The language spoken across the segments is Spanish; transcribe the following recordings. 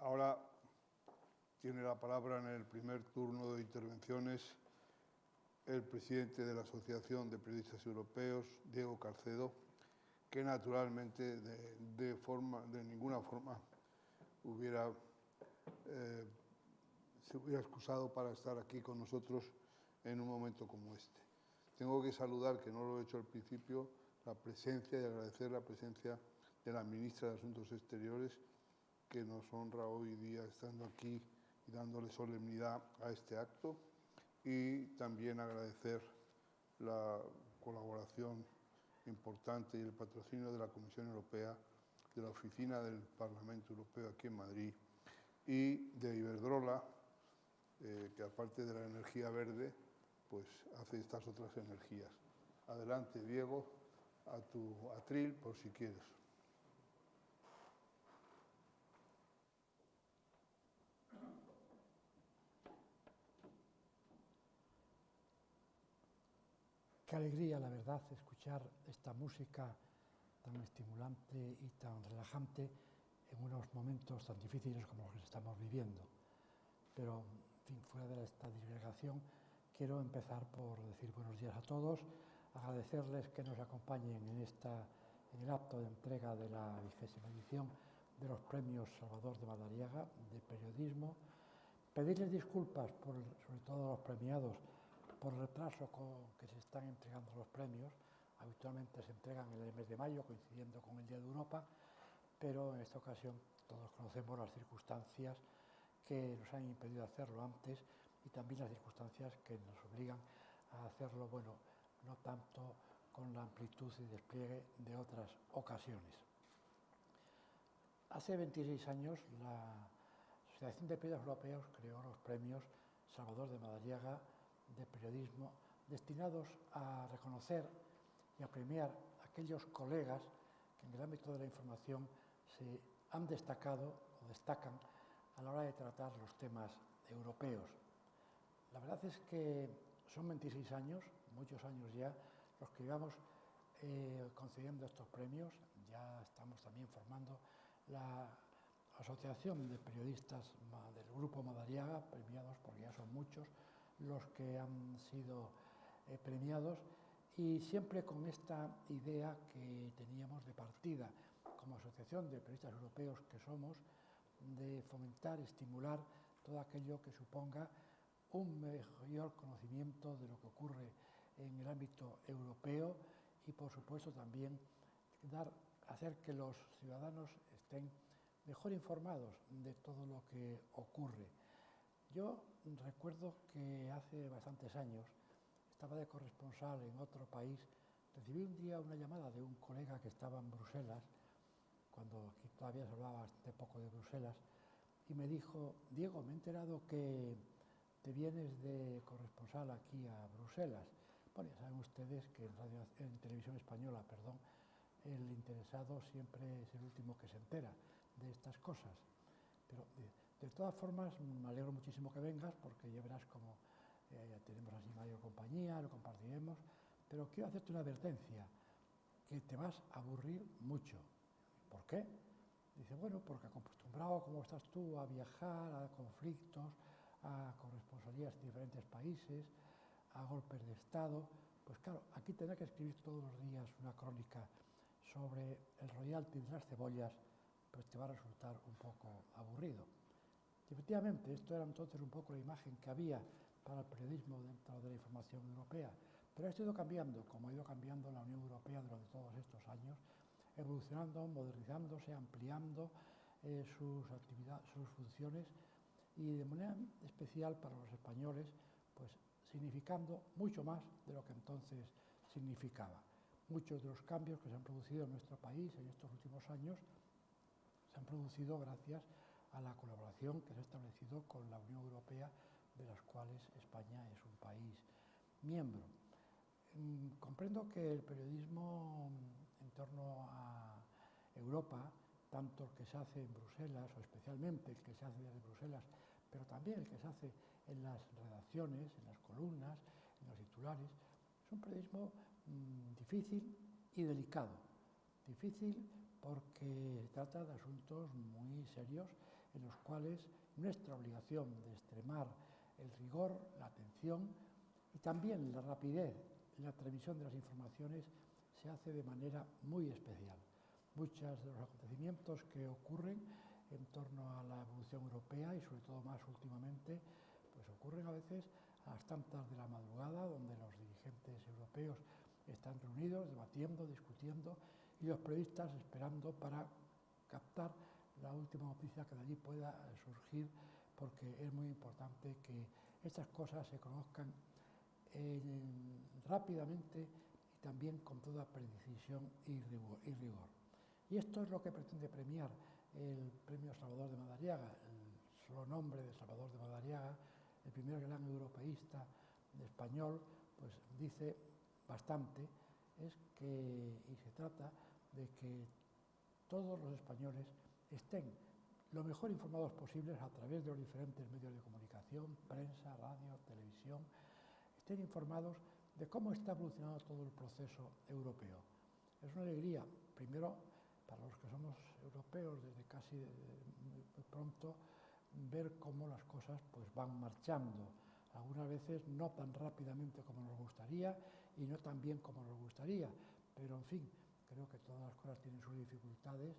Ahora tiene la palabra en el primer turno de intervenciones el presidente de la Asociación de Periodistas Europeos, Diego Carcedo, que naturalmente de ninguna forma se hubiera excusado para estar aquí con nosotros en un momento como este. Tengo que saludar, que no lo he hecho al principio, la presencia y agradecer la presencia de la ministra de Asuntos Exteriores, que nos honra hoy día estando aquí y dándole solemnidad a este acto, y también agradecer la colaboración importante y el patrocinio de la Comisión Europea, de la Oficina del Parlamento Europeo aquí en Madrid y de Iberdrola, que aparte de la energía verde, pues hace estas otras energías. Adelante, Diego, a tu atril, por si quieres. Qué alegría, la verdad, escuchar esta música tan estimulante y tan relajante en unos momentos tan difíciles como los que estamos viviendo. Pero, en fin, fuera de esta divulgación, quiero empezar por decir buenos días a todos, agradecerles que nos acompañen en el acto de entrega de la 20ª edición de los premios Salvador de Madariaga de periodismo, pedirles disculpas, sobre todo a los premiados, por el retraso con que se están entregando los premios. Habitualmente se entregan en el mes de mayo, coincidiendo con el Día de Europa, pero en esta ocasión todos conocemos las circunstancias que nos han impedido hacerlo antes y también las circunstancias que nos obligan a hacerlo, bueno, no tanto con la amplitud y despliegue de otras ocasiones. Hace 26 años la Asociación de Periodistas Europeos creó los premios Salvador de Madariaga de periodismo, destinados a reconocer y a premiar a aquellos colegas que en el ámbito de la información se han destacado o destacan a la hora de tratar los temas europeos. La verdad es que son 26 años, muchos años ya, los que llevamos concediendo estos premios. Ya estamos también formando la Asociación de Periodistas del Grupo Madariaga, premiados, porque ya son muchos los que han sido premiados, y siempre con esta idea que teníamos de partida como Asociación de Periodistas Europeos que somos, de fomentar, estimular todo aquello que suponga un mayor conocimiento de lo que ocurre en el ámbito europeo y, por supuesto, también hacer que los ciudadanos estén mejor informados de todo lo que ocurre. Yo recuerdo que hace bastantes años estaba de corresponsal en otro país. Recibí un día una llamada de un colega que estaba en Bruselas, cuando aquí todavía se hablaba bastante poco de Bruselas, y me dijo: Diego, me he enterado que te vienes de corresponsal aquí a Bruselas. Bueno, ya saben ustedes que en televisión española, el interesado siempre es el último que se entera de estas cosas. Pero de todas formas, me alegro muchísimo que vengas, porque ya verás cómo tenemos así mayor compañía, lo compartiremos, pero quiero hacerte una advertencia, que te vas a aburrir mucho. ¿Por qué? Dice, bueno, porque acostumbrado como estás tú a viajar, a conflictos, a corresponsalías en diferentes países, a golpes de Estado, pues claro, aquí tener que escribir todos los días una crónica sobre el royalty de las cebollas, pues te va a resultar un poco aburrido. Y efectivamente, esto era entonces un poco la imagen que había para el periodismo dentro de la información europea, pero esto ha ido cambiando, como ha ido cambiando la Unión Europea durante todos estos años, evolucionando, modernizándose, ampliando sus actividades, sus funciones, y de manera especial para los españoles, pues significando mucho más de lo que entonces significaba. Muchos de los cambios que se han producido en nuestro país en estos últimos años se han producido gracias a la colaboración que se ha establecido con la Unión Europea, de las cuales España es un país miembro. Comprendo que el periodismo en torno a Europa, tanto el que se hace en Bruselas, o especialmente el que se hace desde Bruselas, pero también el que se hace en las redacciones, en las columnas, en los titulares, es un periodismo difícil y delicado. Difícil porque se trata de asuntos muy serios en los cuales nuestra obligación de extremar el rigor, la atención y también la rapidez en la transmisión de las informaciones se hace de manera muy especial. Muchos de los acontecimientos que ocurren en torno a la evolución europea y sobre todo más últimamente, pues ocurren a veces a las tantas de la madrugada, donde los dirigentes europeos están reunidos, debatiendo, discutiendo, y los periodistas esperando para captar la última noticia que de allí pueda surgir, porque es muy importante que estas cosas se conozcan rápidamente y también con toda precisión y rigor. Y esto es lo que pretende premiar el Premio Salvador de Madariaga. El solo nombre de Salvador de Madariaga, el primer gran europeísta español, pues dice bastante, y se trata de que todos los españoles estén lo mejor informados posibles a través de los diferentes medios de comunicación, prensa, radio, televisión, estén informados de cómo está evolucionando todo el proceso europeo. Es una alegría, primero, para los que somos europeos desde casi muy pronto, ver cómo las cosas pues van marchando, algunas veces no tan rápidamente como nos gustaría y no tan bien como nos gustaría, pero en fin, creo que todas las cosas tienen sus dificultades.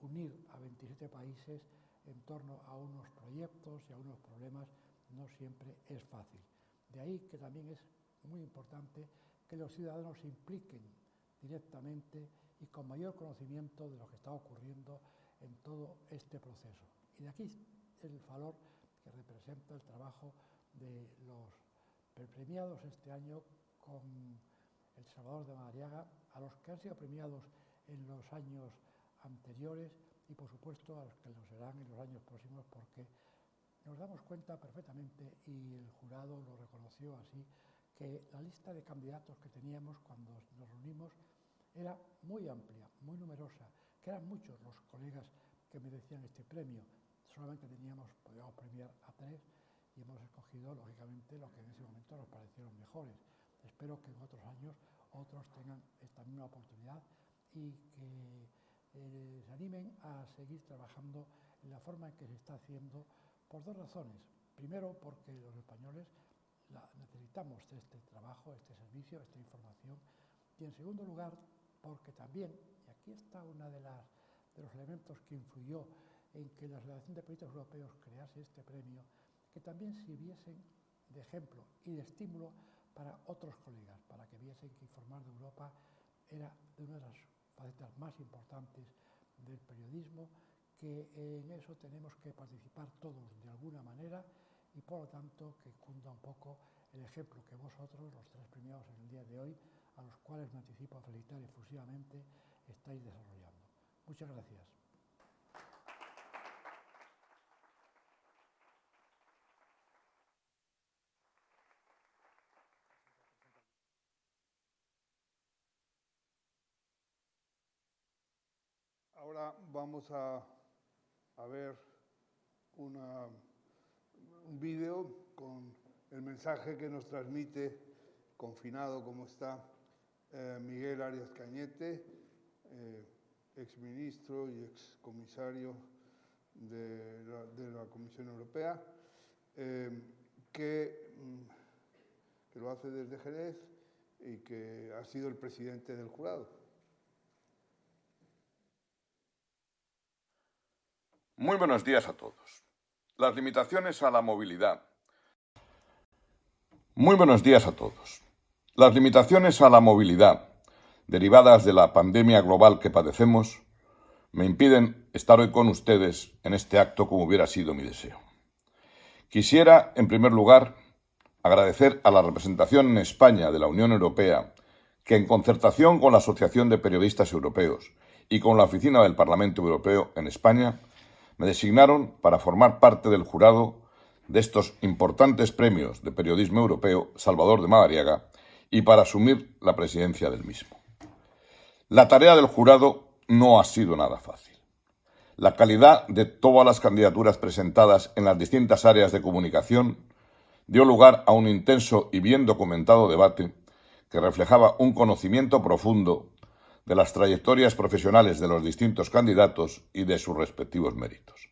Unir a 27 países en torno a unos proyectos y a unos problemas no siempre es fácil. De ahí que también es muy importante que los ciudadanos se impliquen directamente y con mayor conocimiento de lo que está ocurriendo en todo este proceso. Y de aquí el valor que representa el trabajo de los premiados este año con el Salvador de Madariaga, a los que han sido premiados en los años anteriores y por supuesto a los que lo serán en los años próximos, porque nos damos cuenta perfectamente, y el jurado lo reconoció así, que la lista de candidatos que teníamos cuando nos reunimos era muy amplia, muy numerosa, que eran muchos los colegas que merecían este premio. Solamente podíamos premiar a 3 y hemos escogido, lógicamente, los que en ese momento nos parecieron mejores. Espero que en otros años otros tengan esta misma oportunidad y que se animen a seguir trabajando en la forma en que se está haciendo, por 2 razones. Primero, porque los españoles necesitamos este trabajo, este servicio, esta información. Y en segundo lugar, porque también, y aquí está uno de los elementos que influyó en que la Asociación de Periodistas Europeos crease este premio, que también sirviesen de ejemplo y de estímulo para otros colegas, para que viesen que informar de Europa era una de las facetas más importantes del periodismo, que en eso tenemos que participar todos de alguna manera y por lo tanto que cunda un poco el ejemplo que vosotros, los 3 premiados en el día de hoy, a los cuales me anticipo a felicitar efusivamente, estáis desarrollando. Muchas gracias. Ahora vamos a ver un vídeo con el mensaje que nos transmite, confinado como está, Miguel Arias Cañete, exministro y excomisario de la Comisión Europea, que lo hace desde Jerez y que ha sido el presidente del jurado. Muy buenos días a todos. Las limitaciones a la movilidad. Muy buenos días a todos. Las limitaciones a la movilidad derivadas de la pandemia global que padecemos me impiden estar hoy con ustedes en este acto como hubiera sido mi deseo. Quisiera, en primer lugar, agradecer a la representación en España de la Unión Europea que, en concertación con la Asociación de Periodistas Europeos y con la Oficina del Parlamento Europeo en España, me designaron para formar parte del jurado de estos importantes premios de periodismo europeo Salvador de Madariaga y para asumir la presidencia del mismo. La tarea del jurado no ha sido nada fácil. La calidad de todas las candidaturas presentadas en las distintas áreas de comunicación dio lugar a un intenso y bien documentado debate que reflejaba un conocimiento profundo de las trayectorias profesionales de los distintos candidatos y de sus respectivos méritos.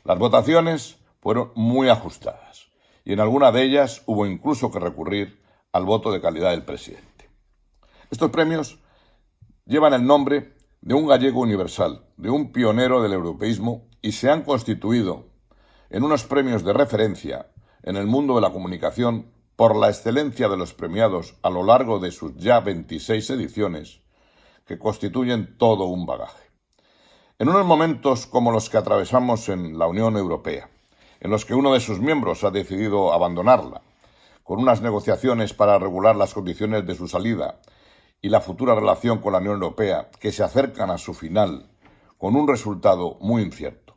Las votaciones fueron muy ajustadas y en alguna de ellas hubo incluso que recurrir al voto de calidad del presidente. Estos premios llevan el nombre de un gallego universal, de un pionero del europeísmo, y se han constituido en unos premios de referencia en el mundo de la comunicación por la excelencia de los premiados a lo largo de sus ya 26 ediciones, que constituyen todo un bagaje. En unos momentos como los que atravesamos en la Unión Europea, en los que uno de sus miembros ha decidido abandonarla, con unas negociaciones para regular las condiciones de su salida y la futura relación con la Unión Europea que se acercan a su final con un resultado muy incierto.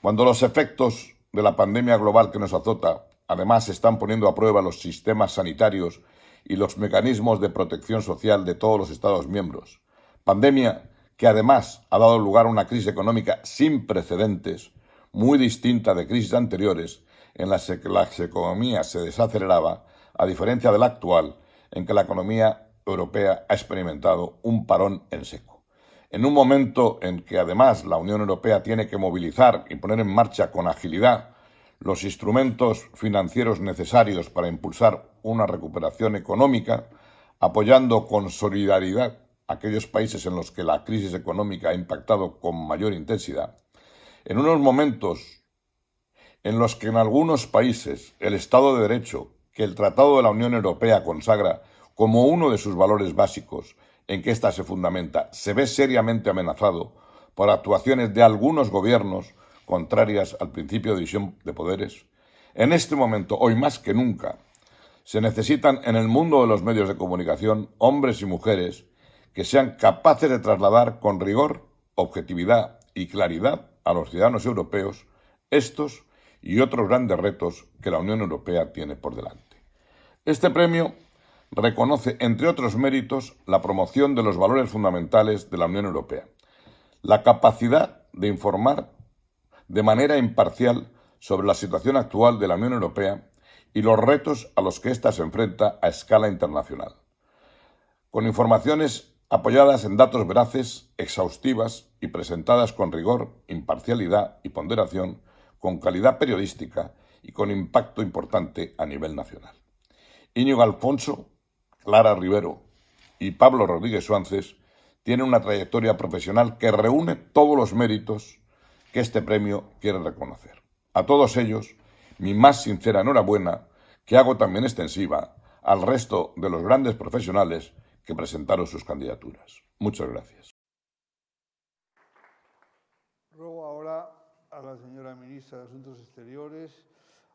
Cuando los efectos de la pandemia global que nos azota además están poniendo a prueba los sistemas sanitarios y los mecanismos de protección social de todos los Estados miembros, pandemia que además ha dado lugar a una crisis económica sin precedentes, muy distinta de crisis anteriores, en las que la economía se desaceleraba, a diferencia de la actual, en que la economía europea ha experimentado un parón en seco. En un momento en que además la Unión Europea tiene que movilizar y poner en marcha con agilidad los instrumentos financieros necesarios para impulsar una recuperación económica, apoyando con solidaridad a aquellos países en los que la crisis económica ha impactado con mayor intensidad, en unos momentos en los que en algunos países el Estado de Derecho, que el Tratado de la Unión Europea consagra como uno de sus valores básicos en que ésta se fundamenta, se ve seriamente amenazado por actuaciones de algunos gobiernos contrarias al principio de división de poderes. En este momento, hoy más que nunca, se necesitan en el mundo de los medios de comunicación hombres y mujeres que sean capaces de trasladar con rigor, objetividad y claridad a los ciudadanos europeos estos y otros grandes retos que la Unión Europea tiene por delante. Este premio reconoce, entre otros méritos, la promoción de los valores fundamentales de la Unión Europea, la capacidad de informar de manera imparcial sobre la situación actual de la Unión Europea y los retos a los que ésta se enfrenta a escala internacional, con informaciones apoyadas en datos veraces, exhaustivas y presentadas con rigor, imparcialidad y ponderación, con calidad periodística y con impacto importante a nivel nacional. Íñigo Alfonso, Clara Rivero y Pablo Rodríguez Suárez tienen una trayectoria profesional que reúne todos los méritos que este premio quiere reconocer. A todos ellos, mi más sincera enhorabuena, que hago también extensiva al resto de los grandes profesionales que presentaron sus candidaturas. Muchas gracias. Ruego ahora a la señora ministra de Asuntos Exteriores,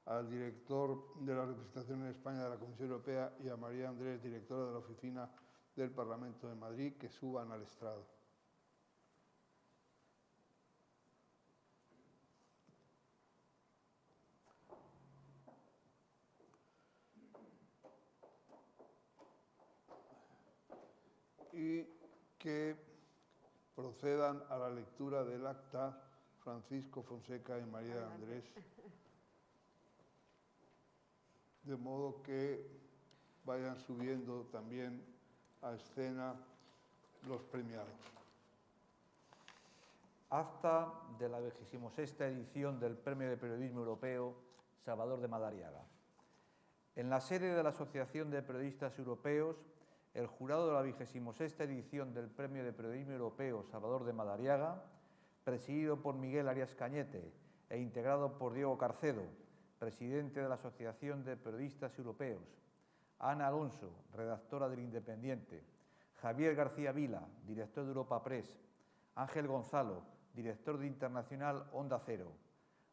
al director de la representación en España de la Comisión Europea y a María Andrés, directora de la Oficina del Parlamento de Madrid, que suban al estrado. Y que procedan a la lectura del acta Francisco Fonseca y María Andrés, de modo que vayan subiendo también a escena los premiados. Acta de la 26ª edición del Premio de Periodismo Europeo Salvador de Madariaga. En la sede de la Asociación de Periodistas Europeos, el jurado de la 26ª edición del Premio de Periodismo Europeo Salvador de Madariaga, presidido por Miguel Arias Cañete e integrado por Diego Carcedo, presidente de la Asociación de Periodistas Europeos, Ana Alonso, redactora del Independiente, Javier García Vila, director de Europa Press, Ángel Gonzalo, director de Internacional Onda Cero,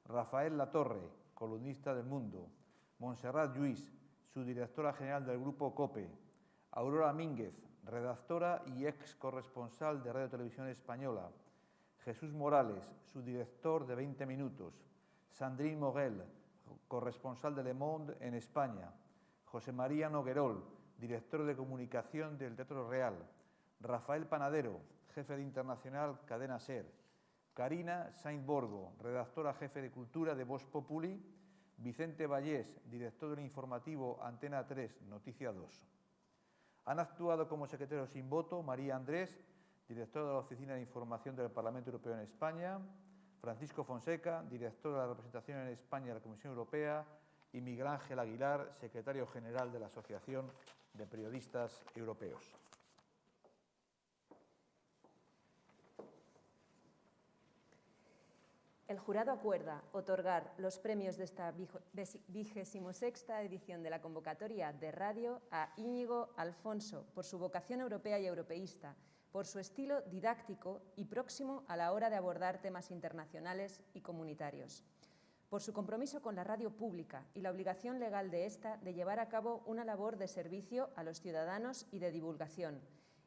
Rafael Latorre, columnista del Mundo, Montserrat Lluís, subdirectora general del Grupo COPE, Aurora Mínguez, redactora y ex corresponsal de Radio Televisión Española, Jesús Morales, subdirector de 20 Minutos, Sandrine Moguel, corresponsal de Le Monde en España, José María Noguerol, director de comunicación del Teatro Real, Rafael Panadero, jefe de Internacional Cadena SER, Karina Sainz-Borgo, redactora jefe de Cultura de Vox Populi, Vicente Vallés, director del informativo Antena 3, Noticia 2. Han actuado como secretario sin voto María Andrés, directora de la Oficina de Información del Parlamento Europeo en España, Francisco Fonseca, director de la representación en España de la Comisión Europea, y Miguel Ángel Aguilar, secretario general de la Asociación de Periodistas Europeos. El jurado acuerda otorgar los premios de esta 26ª edición de la convocatoria de radio a Íñigo Alfonso por su vocación europea y europeísta, por su estilo didáctico y próximo a la hora de abordar temas internacionales y comunitarios, por su compromiso con la radio pública y la obligación legal de esta de llevar a cabo una labor de servicio a los ciudadanos y de divulgación,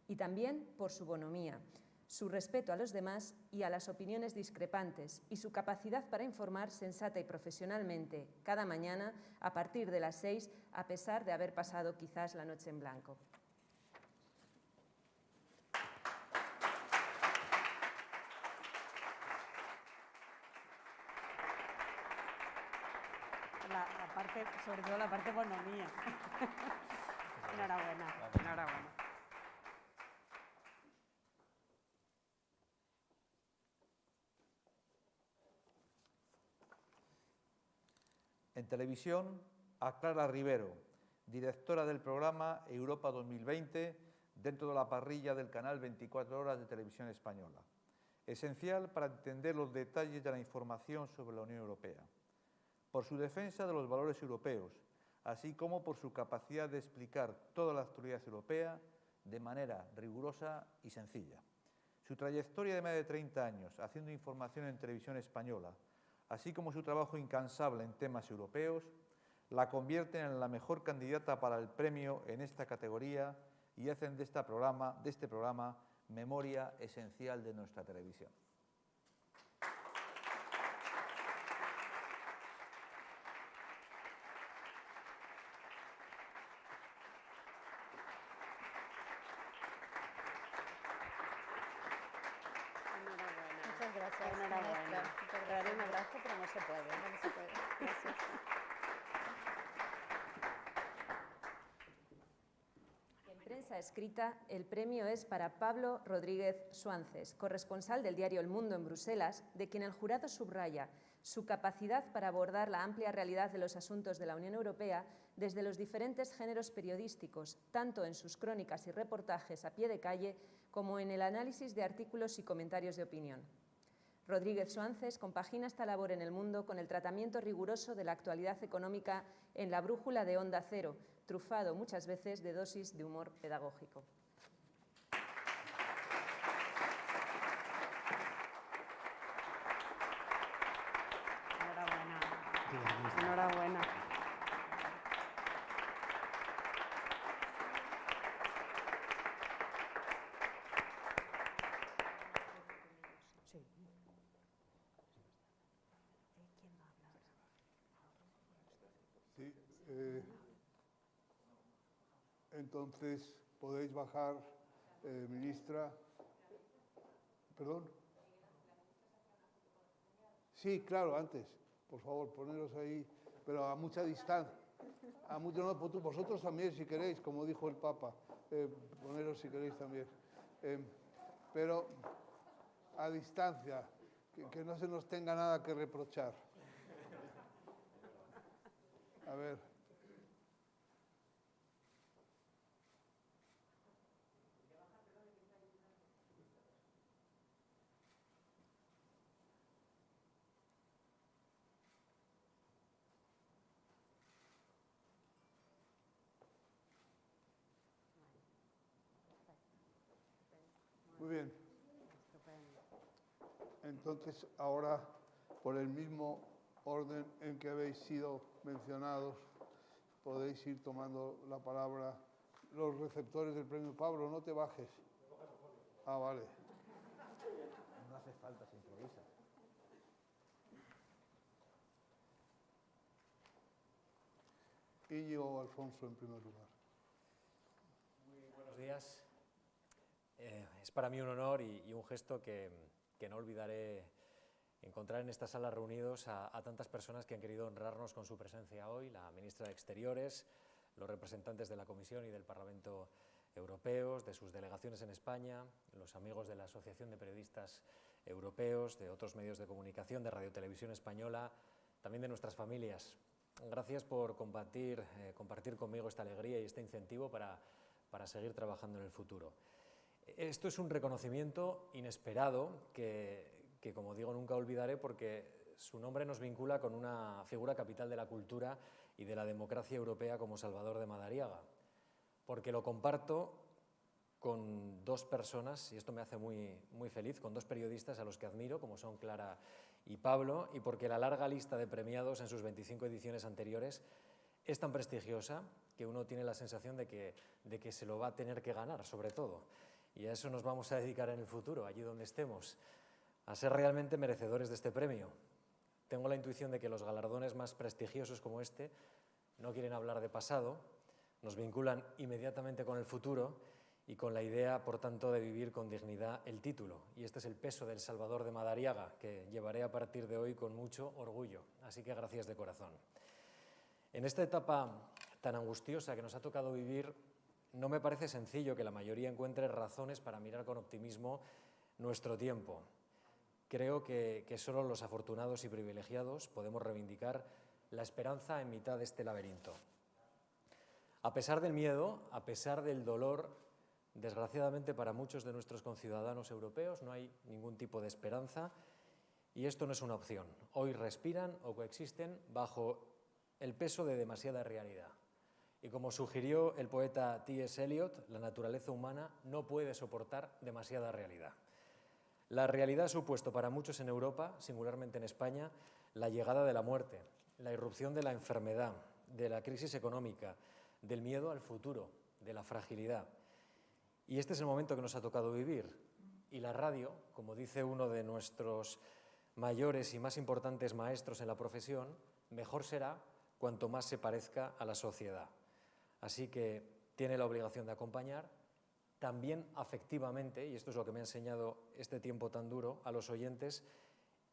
y también por su bonomía, su respeto a los demás y a las opiniones discrepantes y su capacidad para informar sensata y profesionalmente cada mañana a partir de las 6, a pesar de haber pasado quizás la noche en blanco. La parte, sobre todo la parte bonomía. Enhorabuena, enhorabuena. En televisión, a Clara Rivero, directora del programa Europa 2020, dentro de la parrilla del canal 24 Horas de Televisión Española. Esencial para entender los detalles de la información sobre la Unión Europea. Por su defensa de los valores europeos, así como por su capacidad de explicar toda la actualidad europea de manera rigurosa y sencilla. Su trayectoria de más de 30 años haciendo información en televisión española, así como su trabajo incansable en temas europeos, la convierten en la mejor candidata para el premio en esta categoría y hacen de este programa memoria esencial de nuestra televisión. Muchas gracias. Enhorabuena. Te daré un abrazo, pero no se puede. No se puede. Gracias. En prensa escrita, el premio es para Pablo Rodríguez Suances, corresponsal del diario El Mundo en Bruselas, de quien el jurado subraya su capacidad para abordar la amplia realidad de los asuntos de la Unión Europea desde los diferentes géneros periodísticos, tanto en sus crónicas y reportajes a pie de calle como en el análisis de artículos y comentarios de opinión. Rodríguez Suances compagina esta labor en El Mundo con el tratamiento riguroso de la actualidad económica en la brújula de Onda Cero, trufado muchas veces de dosis de humor pedagógico. Enhorabuena. Enhorabuena. Sí, entonces, podéis bajar, ministra. ¿Perdón? Sí, claro, antes. Por favor, poneros ahí, pero a mucha distancia. A mucho, no, vosotros también, si queréis, como dijo el Papa. Poneros si queréis también. Pero a distancia, que no se nos tenga nada que reprochar. A ver. Muy bien. Entonces, ahora, por el mismo orden en que habéis sido mencionados, podéis ir tomando la palabra los receptores del premio. Pablo, no te bajes. Ah, vale. No hace falta, se improvisa. Íñigo Alfonso, en primer lugar. Muy buenos días. Es para mí un honor y un gesto que no olvidaré, encontrar en esta sala reunidos a tantas personas que han querido honrarnos con su presencia hoy, la ministra de Exteriores, los representantes de la Comisión y del Parlamento Europeos, de sus delegaciones en España, los amigos de la Asociación de Periodistas europeos, de otros medios de comunicación, de Radio Televisión Española, también de nuestras familias. Gracias por compartir conmigo esta alegría y este incentivo para seguir trabajando en el futuro. Esto es un reconocimiento inesperado que, como digo, nunca olvidaré, porque su nombre nos vincula con una figura capital de la cultura y de la democracia europea como Salvador de Madariaga, porque lo comparto con dos personas, y esto me hace muy feliz, con dos periodistas a los que admiro, como son Clara y Pablo, y porque la larga lista de premiados en sus 25 ediciones anteriores es tan prestigiosa que uno tiene la sensación de que se lo va a tener que ganar, sobre todo. Y a eso nos vamos a dedicar en el futuro, allí donde estemos, a ser realmente merecedores de este premio. Tengo la intuición de que los galardones más prestigiosos como este no quieren hablar de pasado, nos vinculan inmediatamente con el futuro y con la idea, por tanto, de vivir con dignidad el título. Y este es el peso del Salvador de Madariaga, que llevaré a partir de hoy con mucho orgullo. Así que gracias de corazón. En esta etapa tan angustiosa que nos ha tocado vivir, no me parece sencillo que la mayoría encuentre razones para mirar con optimismo nuestro tiempo. Creo que solo los afortunados y privilegiados podemos reivindicar la esperanza en mitad de este laberinto. A pesar del miedo, a pesar del dolor, desgraciadamente para muchos de nuestros conciudadanos europeos no hay ningún tipo de esperanza y esto no es una opción. Hoy respiran o coexisten bajo el peso de demasiada realidad. Y como sugirió el poeta T.S. Eliot, la naturaleza humana no puede soportar demasiada realidad. La realidad ha supuesto para muchos en Europa, singularmente en España, la llegada de la muerte, la irrupción de la enfermedad, de la crisis económica, del miedo al futuro, de la fragilidad. Y este es el momento que nos ha tocado vivir. Y la radio, como dice uno de nuestros mayores y más importantes maestros en la profesión, mejor será cuanto más se parezca a la sociedad. Así que tiene la obligación de acompañar, también afectivamente, y esto es lo que me ha enseñado este tiempo tan duro, a los oyentes,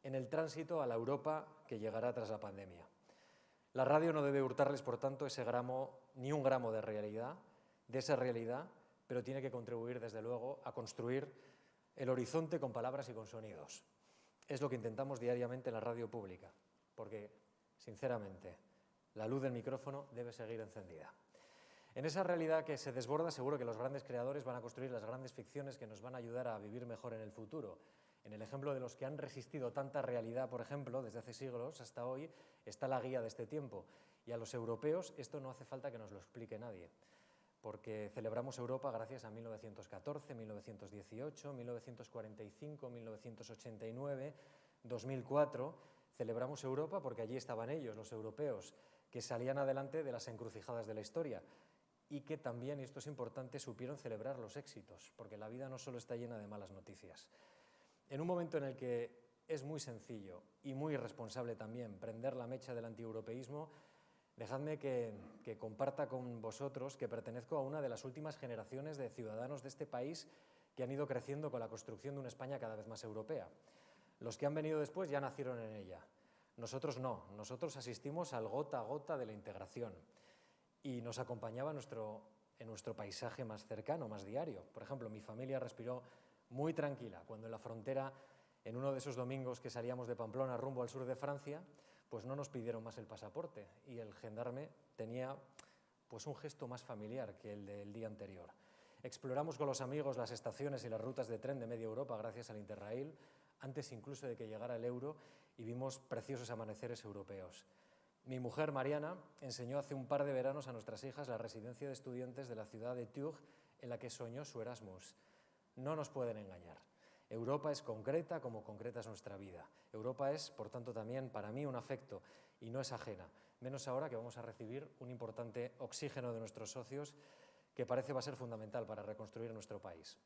en el tránsito a la Europa que llegará tras la pandemia. La radio no debe hurtarles, por tanto, ese gramo, ni un gramo de realidad, de esa realidad, pero tiene que contribuir, desde luego, a construir el horizonte con palabras y con sonidos. Es lo que intentamos diariamente en la radio pública, porque, sinceramente, la luz del micrófono debe seguir encendida. En esa realidad que se desborda, seguro que los grandes creadores van a construir las grandes ficciones que nos van a ayudar a vivir mejor en el futuro. En el ejemplo de los que han resistido tanta realidad, por ejemplo, desde hace siglos hasta hoy, está la guía de este tiempo. Y a los europeos esto no hace falta que nos lo explique nadie, porque celebramos Europa gracias a 1914, 1918, 1945, 1989, 2004. Celebramos Europa porque allí estaban ellos, los europeos, que salían adelante de las encrucijadas de la historia y que también, y esto es importante, supieron celebrar los éxitos, porque la vida no solo está llena de malas noticias. En un momento en el que es muy sencillo y muy irresponsable también prender la mecha del antieuropeísmo, dejadme que comparta con vosotros que pertenezco a una de las últimas generaciones de ciudadanos de este país que han ido creciendo con la construcción de una España cada vez más europea. Los que han venido después ya nacieron en ella. Nosotros no, nosotros asistimos al gota a gota de la integración y nos acompañaba en nuestro paisaje más cercano, más diario. Por ejemplo, mi familia respiró muy tranquila cuando en la frontera, en uno de esos domingos que salíamos de Pamplona rumbo al sur de Francia, pues no nos pidieron más el pasaporte y el gendarme tenía pues un gesto más familiar que el del día anterior. Exploramos con los amigos las estaciones y las rutas de tren de media Europa gracias al Interrail, antes incluso de que llegara el euro, y vimos preciosos amaneceres europeos. Mi mujer, Mariana, enseñó hace un par de veranos a nuestras hijas la residencia de estudiantes de la ciudad de Tours, en la que soñó su Erasmus. No nos pueden engañar. Europa es concreta como concreta es nuestra vida. Europa es, por tanto, también para mí un afecto y no es ajena, menos ahora que vamos a recibir un importante oxígeno de nuestros socios que parece va a ser fundamental para reconstruir nuestro país.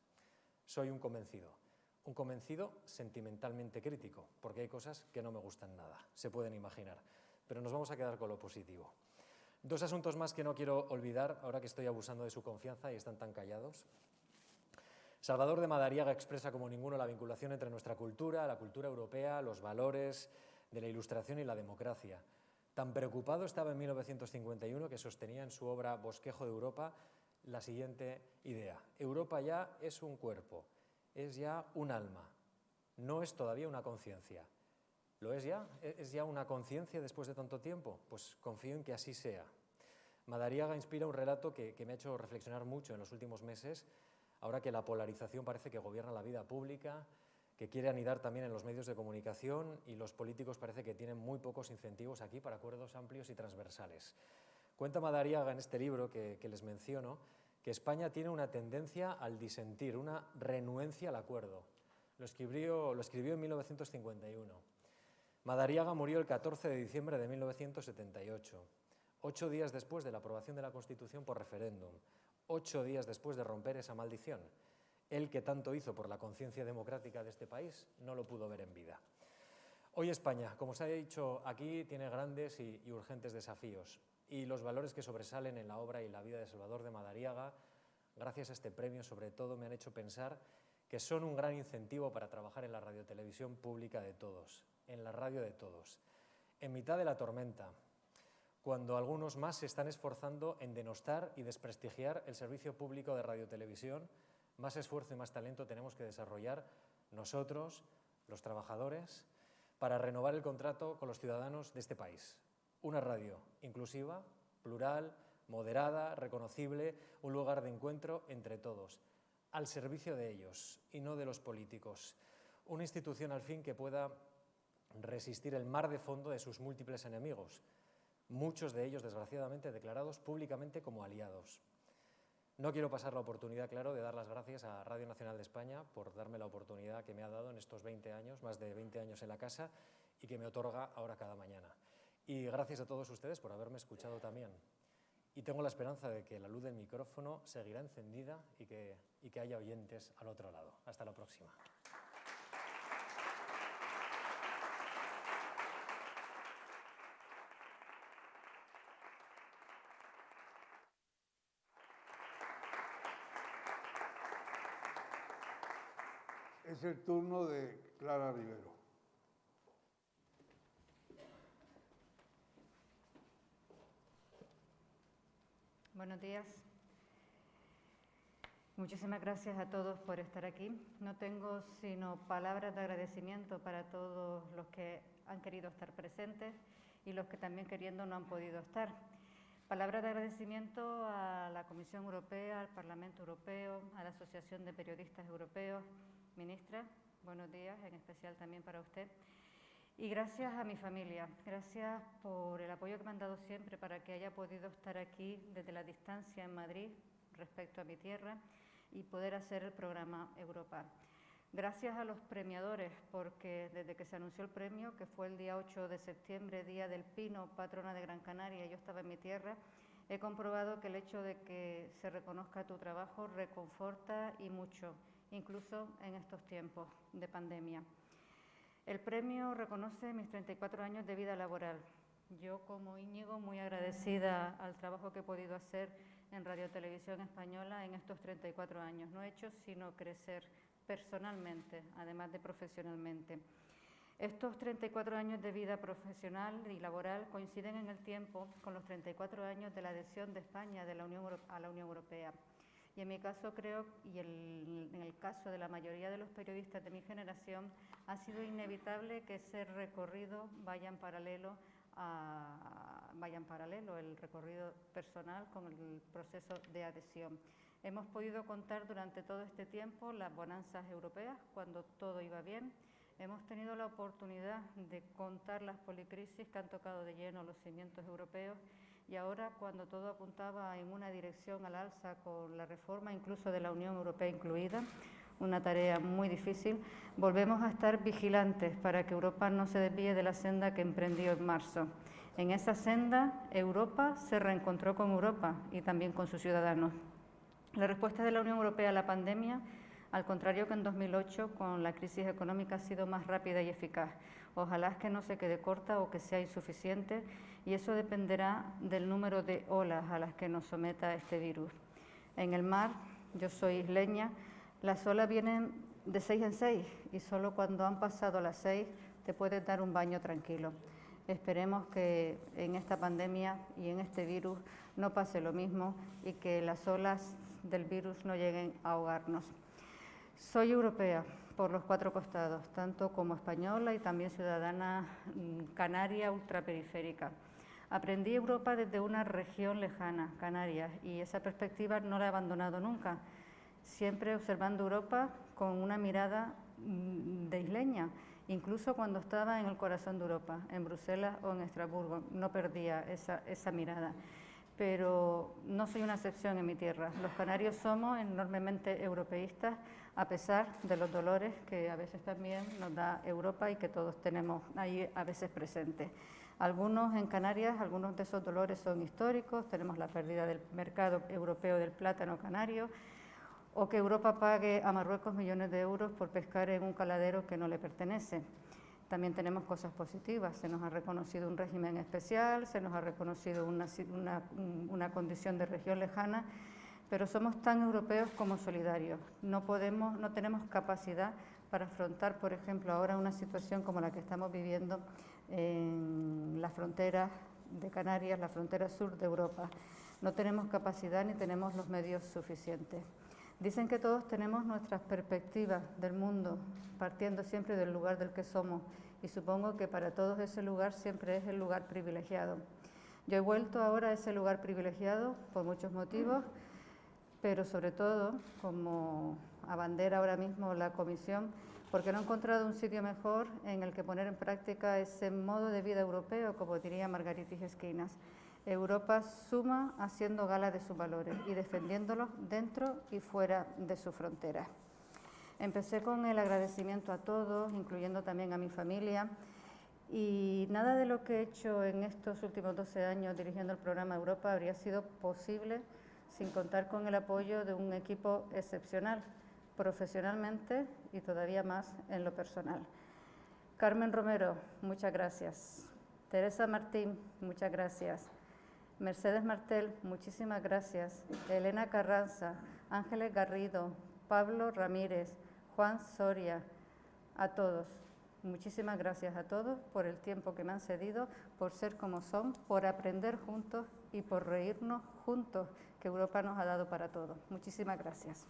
Soy un convencido sentimentalmente crítico, porque hay cosas que no me gustan nada, se pueden imaginar, pero nos vamos a quedar con lo positivo. Dos asuntos más que no quiero olvidar, ahora que estoy abusando de su confianza y están tan callados. Salvador de Madariaga expresa como ninguno la vinculación entre nuestra cultura, la cultura europea, los valores de la Ilustración y la democracia. Tan preocupado estaba en 1951 que sostenía en su obra Bosquejo de Europa la siguiente idea: Europa ya es un cuerpo, es ya un alma, no es todavía una conciencia. ¿Lo es ya? ¿Es ya una conciencia después de tanto tiempo? Pues confío en que así sea. Madariaga inspira un relato que me ha hecho reflexionar mucho en los últimos meses, ahora que la polarización parece que gobierna la vida pública, que quiere anidar también en los medios de comunicación y los políticos parece que tienen muy pocos incentivos aquí para acuerdos amplios y transversales. Cuenta Madariaga en este libro que les menciono que España tiene una tendencia al disentir, una renuencia al acuerdo. Lo escribió en 1951. Madariaga murió el 14 de diciembre de 1978, 8 días después de la aprobación de la Constitución por referéndum, 8 días después de romper esa maldición. Él, que tanto hizo por la conciencia democrática de este país, no lo pudo ver en vida. Hoy España, como se ha dicho aquí, tiene grandes y urgentes desafíos. Y los valores que sobresalen en la obra y la vida de Salvador de Madariaga, gracias a este premio, sobre todo, me han hecho pensar que son un gran incentivo para trabajar en la radiotelevisión pública de todos, en la radio de todos. En mitad de la tormenta, cuando algunos más se están esforzando en denostar y desprestigiar el servicio público de radiotelevisión, más esfuerzo y más talento tenemos que desarrollar nosotros, los trabajadores, para renovar el contrato con los ciudadanos de este país. Una radio inclusiva, plural, moderada, reconocible, un lugar de encuentro entre todos, al servicio de ellos y no de los políticos. Una institución, al fin, que pueda resistir el mar de fondo de sus múltiples enemigos, muchos de ellos, desgraciadamente, declarados públicamente como aliados. No quiero pasar la oportunidad, claro, de dar las gracias a Radio Nacional de España por darme la oportunidad que me ha dado en estos 20 años, más de 20 años en la casa, y que me otorga ahora cada mañana. Y gracias a todos ustedes por haberme escuchado también. Y tengo la esperanza de que la luz del micrófono seguirá encendida y que haya oyentes al otro lado. Hasta la próxima. Es el turno de Clara Rivero. Buenos días. Muchísimas gracias a todos por estar aquí. No tengo sino palabras de agradecimiento para todos los que han querido estar presentes y los que también queriendo no han podido estar. Palabras de agradecimiento a la Comisión Europea, al Parlamento Europeo, a la Asociación de Periodistas Europeos. Ministra, buenos días, en especial también para usted. Y gracias a mi familia, gracias por el apoyo que me han dado siempre para que haya podido estar aquí desde la distancia en Madrid respecto a mi tierra y poder hacer el programa Europa. Gracias a los premiadores, porque desde que se anunció el premio, que fue el día 8 de septiembre, Día del Pino, patrona de Gran Canaria, yo estaba en mi tierra, he comprobado que el hecho de que se reconozca tu trabajo reconforta y mucho, incluso en estos tiempos de pandemia. El premio reconoce mis 34 años de vida laboral. Yo, como Íñigo, muy agradecida al trabajo que he podido hacer en Radio Televisión Española en estos 34 años. No he hecho sino crecer personalmente, además de profesionalmente. Estos 34 años de vida profesional y laboral coinciden en el tiempo con los 34 años de la adhesión de España a la Unión Europea. Y en mi caso creo, y en el caso de la mayoría de los periodistas de mi generación, ha sido inevitable que ese recorrido vaya en paralelo el recorrido personal con el proceso de adhesión. Hemos podido contar durante todo este tiempo las bonanzas europeas, cuando todo iba bien. Hemos tenido la oportunidad de contar las policrisis que han tocado de lleno los cimientos europeos. Y ahora, cuando todo apuntaba en una dirección al alza, con la reforma incluso de la Unión Europea incluida, una tarea muy difícil, volvemos a estar vigilantes para que Europa no se desvíe de la senda que emprendió en marzo. En esa senda, Europa se reencontró con Europa y también con sus ciudadanos. La respuesta de la Unión Europea a la pandemia, al contrario que en 2008, con la crisis económica, ha sido más rápida y eficaz. Ojalá es que no se quede corta o que sea insuficiente, y eso dependerá del número de olas a las que nos someta este virus. En el mar, yo soy isleña, las olas vienen de 6 en 6 y solo cuando han pasado las 6 te puedes dar un baño tranquilo. Esperemos que en esta pandemia y en este virus no pase lo mismo y que las olas del virus no lleguen a ahogarnos. Soy europea por los 4 costados, tanto como española y también ciudadana canaria ultraperiférica. Aprendí Europa desde una región lejana, Canarias, y esa perspectiva no la he abandonado nunca, siempre observando Europa con una mirada de isleña, incluso cuando estaba en el corazón de Europa, en Bruselas o en Estrasburgo, no perdía esa mirada. Pero no soy una excepción en mi tierra. Los canarios somos enormemente europeístas, a pesar de los dolores que a veces también nos da Europa y que todos tenemos ahí a veces presentes. Algunos en Canarias, algunos de esos dolores son históricos, tenemos la pérdida del mercado europeo del plátano canario, o que Europa pague a Marruecos millones de euros por pescar en un caladero que no le pertenece. También tenemos cosas positivas, se nos ha reconocido un régimen especial, se nos ha reconocido una condición de región lejana, pero somos tan europeos como solidarios. No tenemos capacidad para afrontar, por ejemplo, ahora una situación como la que estamos viviendo en la frontera de Canarias, la frontera sur de Europa. No tenemos capacidad ni tenemos los medios suficientes. Dicen que todos tenemos nuestras perspectivas del mundo, partiendo siempre del lugar del que somos, y supongo que para todos ese lugar siempre es el lugar privilegiado. Yo he vuelto ahora a ese lugar privilegiado por muchos motivos, pero sobre todo, como abandera ahora mismo la Comisión, porque no he encontrado un sitio mejor en el que poner en práctica ese modo de vida europeo, como diría Margaritis Esquinas. Europa suma haciendo gala de sus valores y defendiéndolos dentro y fuera de sus fronteras. Empecé con el agradecimiento a todos, incluyendo también a mi familia, y nada de lo que he hecho en estos últimos 12 años dirigiendo el programa Europa habría sido posible sin contar con el apoyo de un equipo excepcional, profesionalmente y todavía más en lo personal. Carmen Romero, muchas gracias. Teresa Martín, muchas gracias. Mercedes Martel, muchísimas gracias. Elena Carranza, Ángeles Garrido, Pablo Ramírez, Juan Soria, a todos. Muchísimas gracias a todos por el tiempo que me han cedido, por ser como son, por aprender juntos y por reírnos juntos, que Europa nos ha dado para todos. Muchísimas gracias.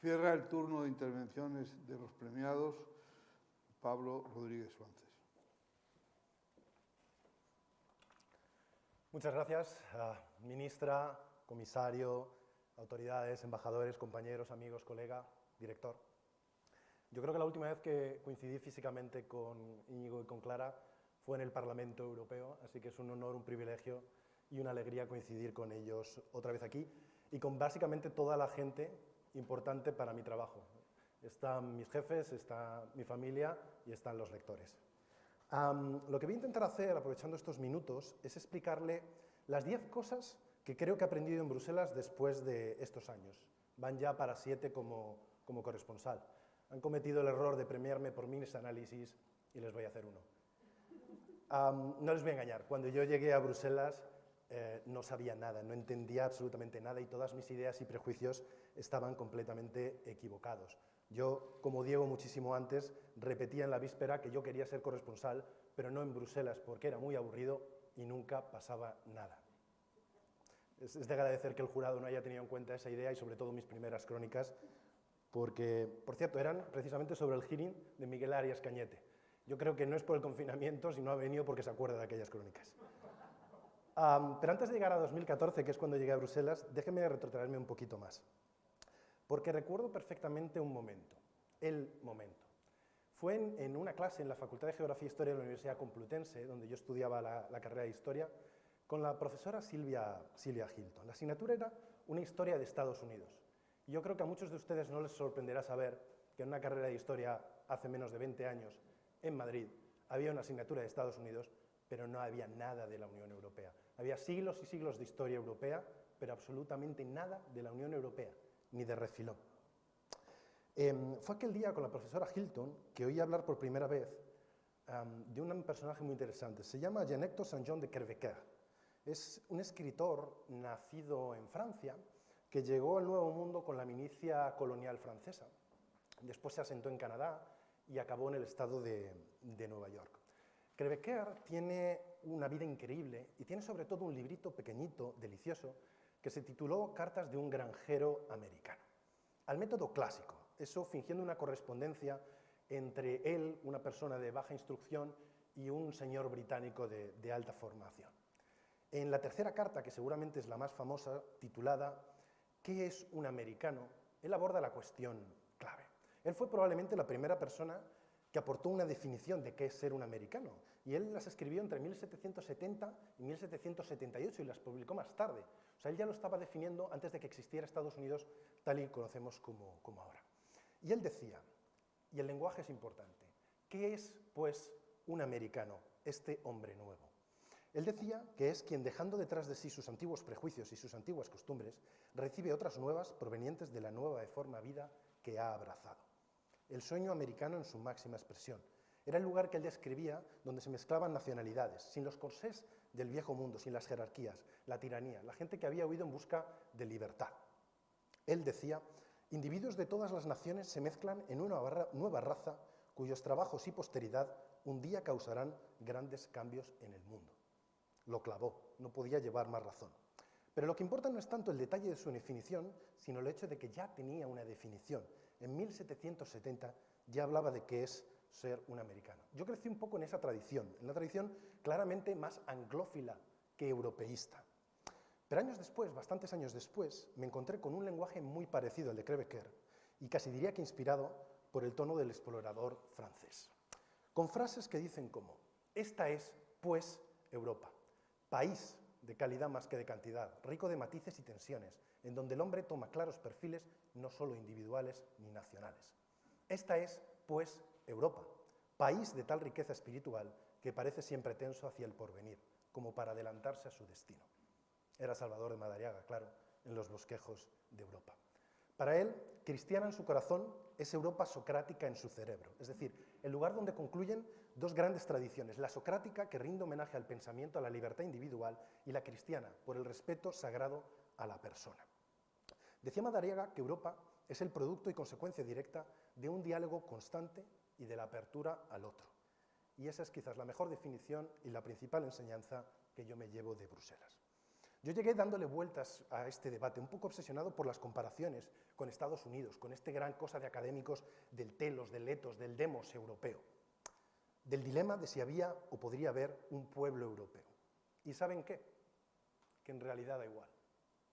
Cierra el turno de intervenciones de los premiados Pablo Rodríguez Suárez. Muchas gracias, ministra, comisario, autoridades, embajadores, compañeros, amigos, colega, director. Yo creo que la última vez que coincidí físicamente con Íñigo y con Clara fue en el Parlamento Europeo, así que es un honor, un privilegio y una alegría coincidir con ellos otra vez aquí y con básicamente toda la gente importante para mi trabajo. Están mis jefes, está mi familia y están los lectores. Lo que voy a intentar hacer, aprovechando estos minutos, es explicarle las 10 cosas que creo que he aprendido en Bruselas después de estos años. Van ya para 7 como corresponsal. Han cometido el error de premiarme por mis análisis y les voy a hacer uno. No les voy a engañar, cuando yo llegué a Bruselas no sabía nada, no entendía absolutamente nada y todas mis ideas y prejuicios estaban completamente equivocados. Yo, como Diego muchísimo antes, repetía en la víspera que yo quería ser corresponsal, pero no en Bruselas porque era muy aburrido y nunca pasaba nada. Es de agradecer que el jurado no haya tenido en cuenta esa idea y sobre todo mis primeras crónicas, porque, por cierto, eran precisamente sobre el hearing de Miguel Arias Cañete. Yo creo que no es por el confinamiento, sino ha venido porque se acuerda de aquellas crónicas. Pero antes de llegar a 2014, que es cuando llegué a Bruselas, déjeme retrotraerme un poquito más. Porque recuerdo perfectamente un momento, el momento. Fue en una clase en la Facultad de Geografía e Historia de la Universidad Complutense, donde yo estudiaba la carrera de Historia, con la profesora Silvia Hilton. La asignatura era una historia de Estados Unidos. Y yo creo que a muchos de ustedes no les sorprenderá saber que en una carrera de Historia hace menos de 20 años, en Madrid, había una asignatura de Estados Unidos, pero no había nada de la Unión Europea. Había siglos y siglos de historia europea, pero absolutamente nada de la Unión Europea, ni de refilón. Fue aquel día con la profesora Hilton que oí hablar por primera vez de un personaje muy interesante. Se llama Jean-Hector St-Jean de Crevecoeur. Es un escritor nacido en Francia que llegó al Nuevo Mundo con la milicia colonial francesa. Después se asentó en Canadá y acabó en el estado de Nueva York. Crevecoeur tiene una vida increíble y tiene sobre todo un librito pequeñito, delicioso, que se tituló Cartas de un granjero americano. Al método clásico, eso fingiendo una correspondencia entre él, una persona de baja instrucción, y un señor británico de alta formación. En la tercera carta, que seguramente es la más famosa, titulada ¿Qué es un americano?, él aborda la cuestión clave. Él fue probablemente la primera persona que aportó una definición de qué es ser un americano, y él las escribió entre 1770 y 1778 y las publicó más tarde. O sea, él ya lo estaba definiendo antes de que existiera Estados Unidos tal y conocemos como ahora. Y él decía, y el lenguaje es importante, ¿qué es, pues, un americano, este hombre nuevo? Él decía que es quien, dejando detrás de sí sus antiguos prejuicios y sus antiguas costumbres, recibe otras nuevas provenientes de la nueva y forma vida que ha abrazado. El sueño americano en su máxima expresión. Era el lugar que él describía donde se mezclaban nacionalidades, sin los corsés del viejo mundo, sin las jerarquías, la tiranía, la gente que había huido en busca de libertad. Él decía, individuos de todas las naciones se mezclan en una nueva raza cuyos trabajos y posteridad un día causarán grandes cambios en el mundo. Lo clavó, no podía llevar más razón. Pero lo que importa no es tanto el detalle de su definición, sino el hecho de que ya tenía una definición. En 1770 ya hablaba de qué es ser un americano. Yo crecí un poco en esa tradición, en una tradición claramente más anglófila que europeísta. Pero años después, bastantes años después, me encontré con un lenguaje muy parecido al de Crevecoeur y casi diría que inspirado por el tono del explorador francés. Con frases que dicen como, esta es, pues, Europa, país de calidad más que de cantidad, rico de matices y tensiones, en donde el hombre toma claros perfiles no solo individuales ni nacionales. Esta es, pues, Europa, país de tal riqueza espiritual que parece siempre tenso hacia el porvenir, como para adelantarse a su destino. Era Salvador de Madariaga, claro, en los bosquejos de Europa. Para él, cristiana en su corazón es Europa socrática en su cerebro, es decir, el lugar donde concluyen dos grandes tradiciones, la socrática, que rinde homenaje al pensamiento, a la libertad individual, y la cristiana, por el respeto sagrado a la persona. Decía Madariaga que Europa es el producto y consecuencia directa de un diálogo constante y de la apertura al otro. Y esa es quizás la mejor definición y la principal enseñanza que yo me llevo de Bruselas. Yo llegué dándole vueltas a este debate, un poco obsesionado por las comparaciones con Estados Unidos, con este gran cosa de académicos del telos, del etos, del demos europeo, del dilema de si había o podría haber un pueblo europeo. ¿Y saben qué? Que en realidad da igual,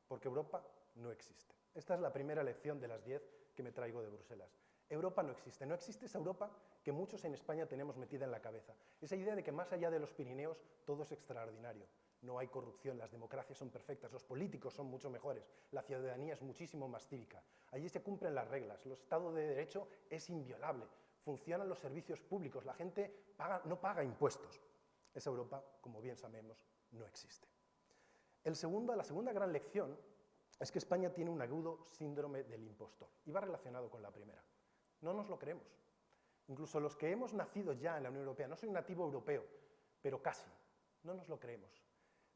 porque Europa no existe. Esta es la primera lección de las 10 que me traigo de Bruselas. Europa no existe. No existe esa Europa que muchos en España tenemos metida en la cabeza. Esa idea de que más allá de los Pirineos todo es extraordinario. No hay corrupción, las democracias son perfectas, los políticos son mucho mejores, la ciudadanía es muchísimo más cívica. Allí se cumplen las reglas, el Estado de Derecho es inviolable, funcionan los servicios públicos, la gente no paga impuestos. Esa Europa, como bien sabemos, no existe. La segunda gran lección es que España tiene un agudo síndrome del impostor, y va relacionado con la primera. No nos lo creemos. Incluso los que hemos nacido ya en la Unión Europea, no soy un nativo europeo, pero casi, no nos lo creemos.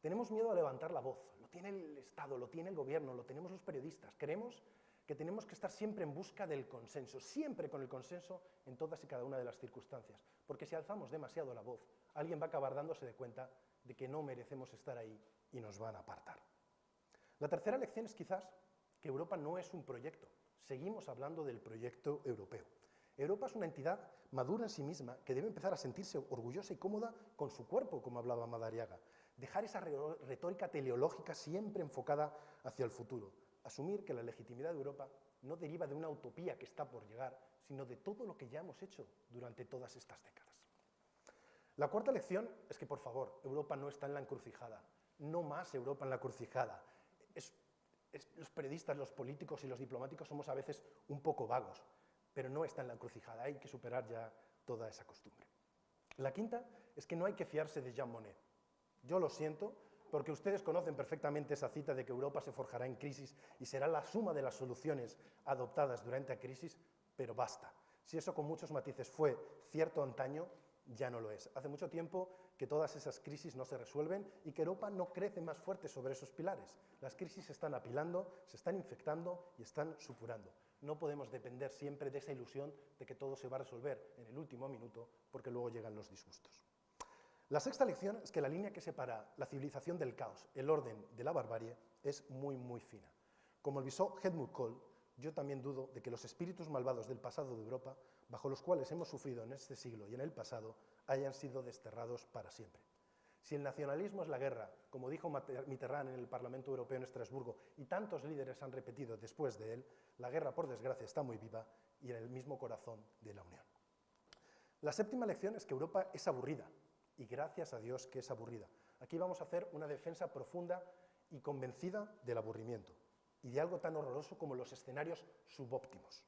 Tenemos miedo a levantar la voz, lo tiene el Estado, lo tiene el gobierno, lo tenemos los periodistas. Creemos que tenemos que estar siempre en busca del consenso, siempre con el consenso en todas y cada una de las circunstancias, porque si alzamos demasiado la voz, alguien va a acabar dándose de cuenta de que no merecemos estar ahí y nos van a apartar. La tercera lección es quizás que Europa no es un proyecto, seguimos hablando del proyecto europeo. Europa es una entidad madura en sí misma que debe empezar a sentirse orgullosa y cómoda con su cuerpo, como hablaba Madariaga. Dejar esa retórica teleológica siempre enfocada hacia el futuro. Asumir que la legitimidad de Europa no deriva de una utopía que está por llegar, sino de todo lo que ya hemos hecho durante todas estas décadas. La cuarta lección es que, por favor, Europa no está en la encrucijada. No más Europa en la encrucijada. Los periodistas, los políticos y los diplomáticos somos a veces un poco vagos, pero no está en la encrucijada. Hay que superar ya toda esa costumbre. La quinta es que no hay que fiarse de Jean Monnet. Yo lo siento, porque ustedes conocen perfectamente esa cita de que Europa se forjará en crisis y será la suma de las soluciones adoptadas durante la crisis, pero basta. Si eso con muchos matices fue cierto antaño, ya no lo es. Hace mucho tiempo que todas esas crisis no se resuelven y que Europa no crece más fuerte sobre esos pilares. Las crisis se están apilando, se están infectando y están supurando. No podemos depender siempre de esa ilusión de que todo se va a resolver en el último minuto, porque luego llegan los disgustos. La sexta lección es que la línea que separa la civilización del caos, el orden de la barbarie, es muy, muy fina. Como avisó Helmut Kohl, yo también dudo de que los espíritus malvados del pasado de Europa, bajo los cuales hemos sufrido en este siglo y en el pasado, hayan sido desterrados para siempre. Si el nacionalismo es la guerra, como dijo Mitterrand en el Parlamento Europeo en Estrasburgo, y tantos líderes han repetido después de él, la guerra, por desgracia, está muy viva y en el mismo corazón de la Unión. La séptima lección es que Europa es aburrida, y gracias a Dios que es aburrida. Aquí vamos a hacer una defensa profunda y convencida del aburrimiento y de algo tan horroroso como los escenarios subóptimos.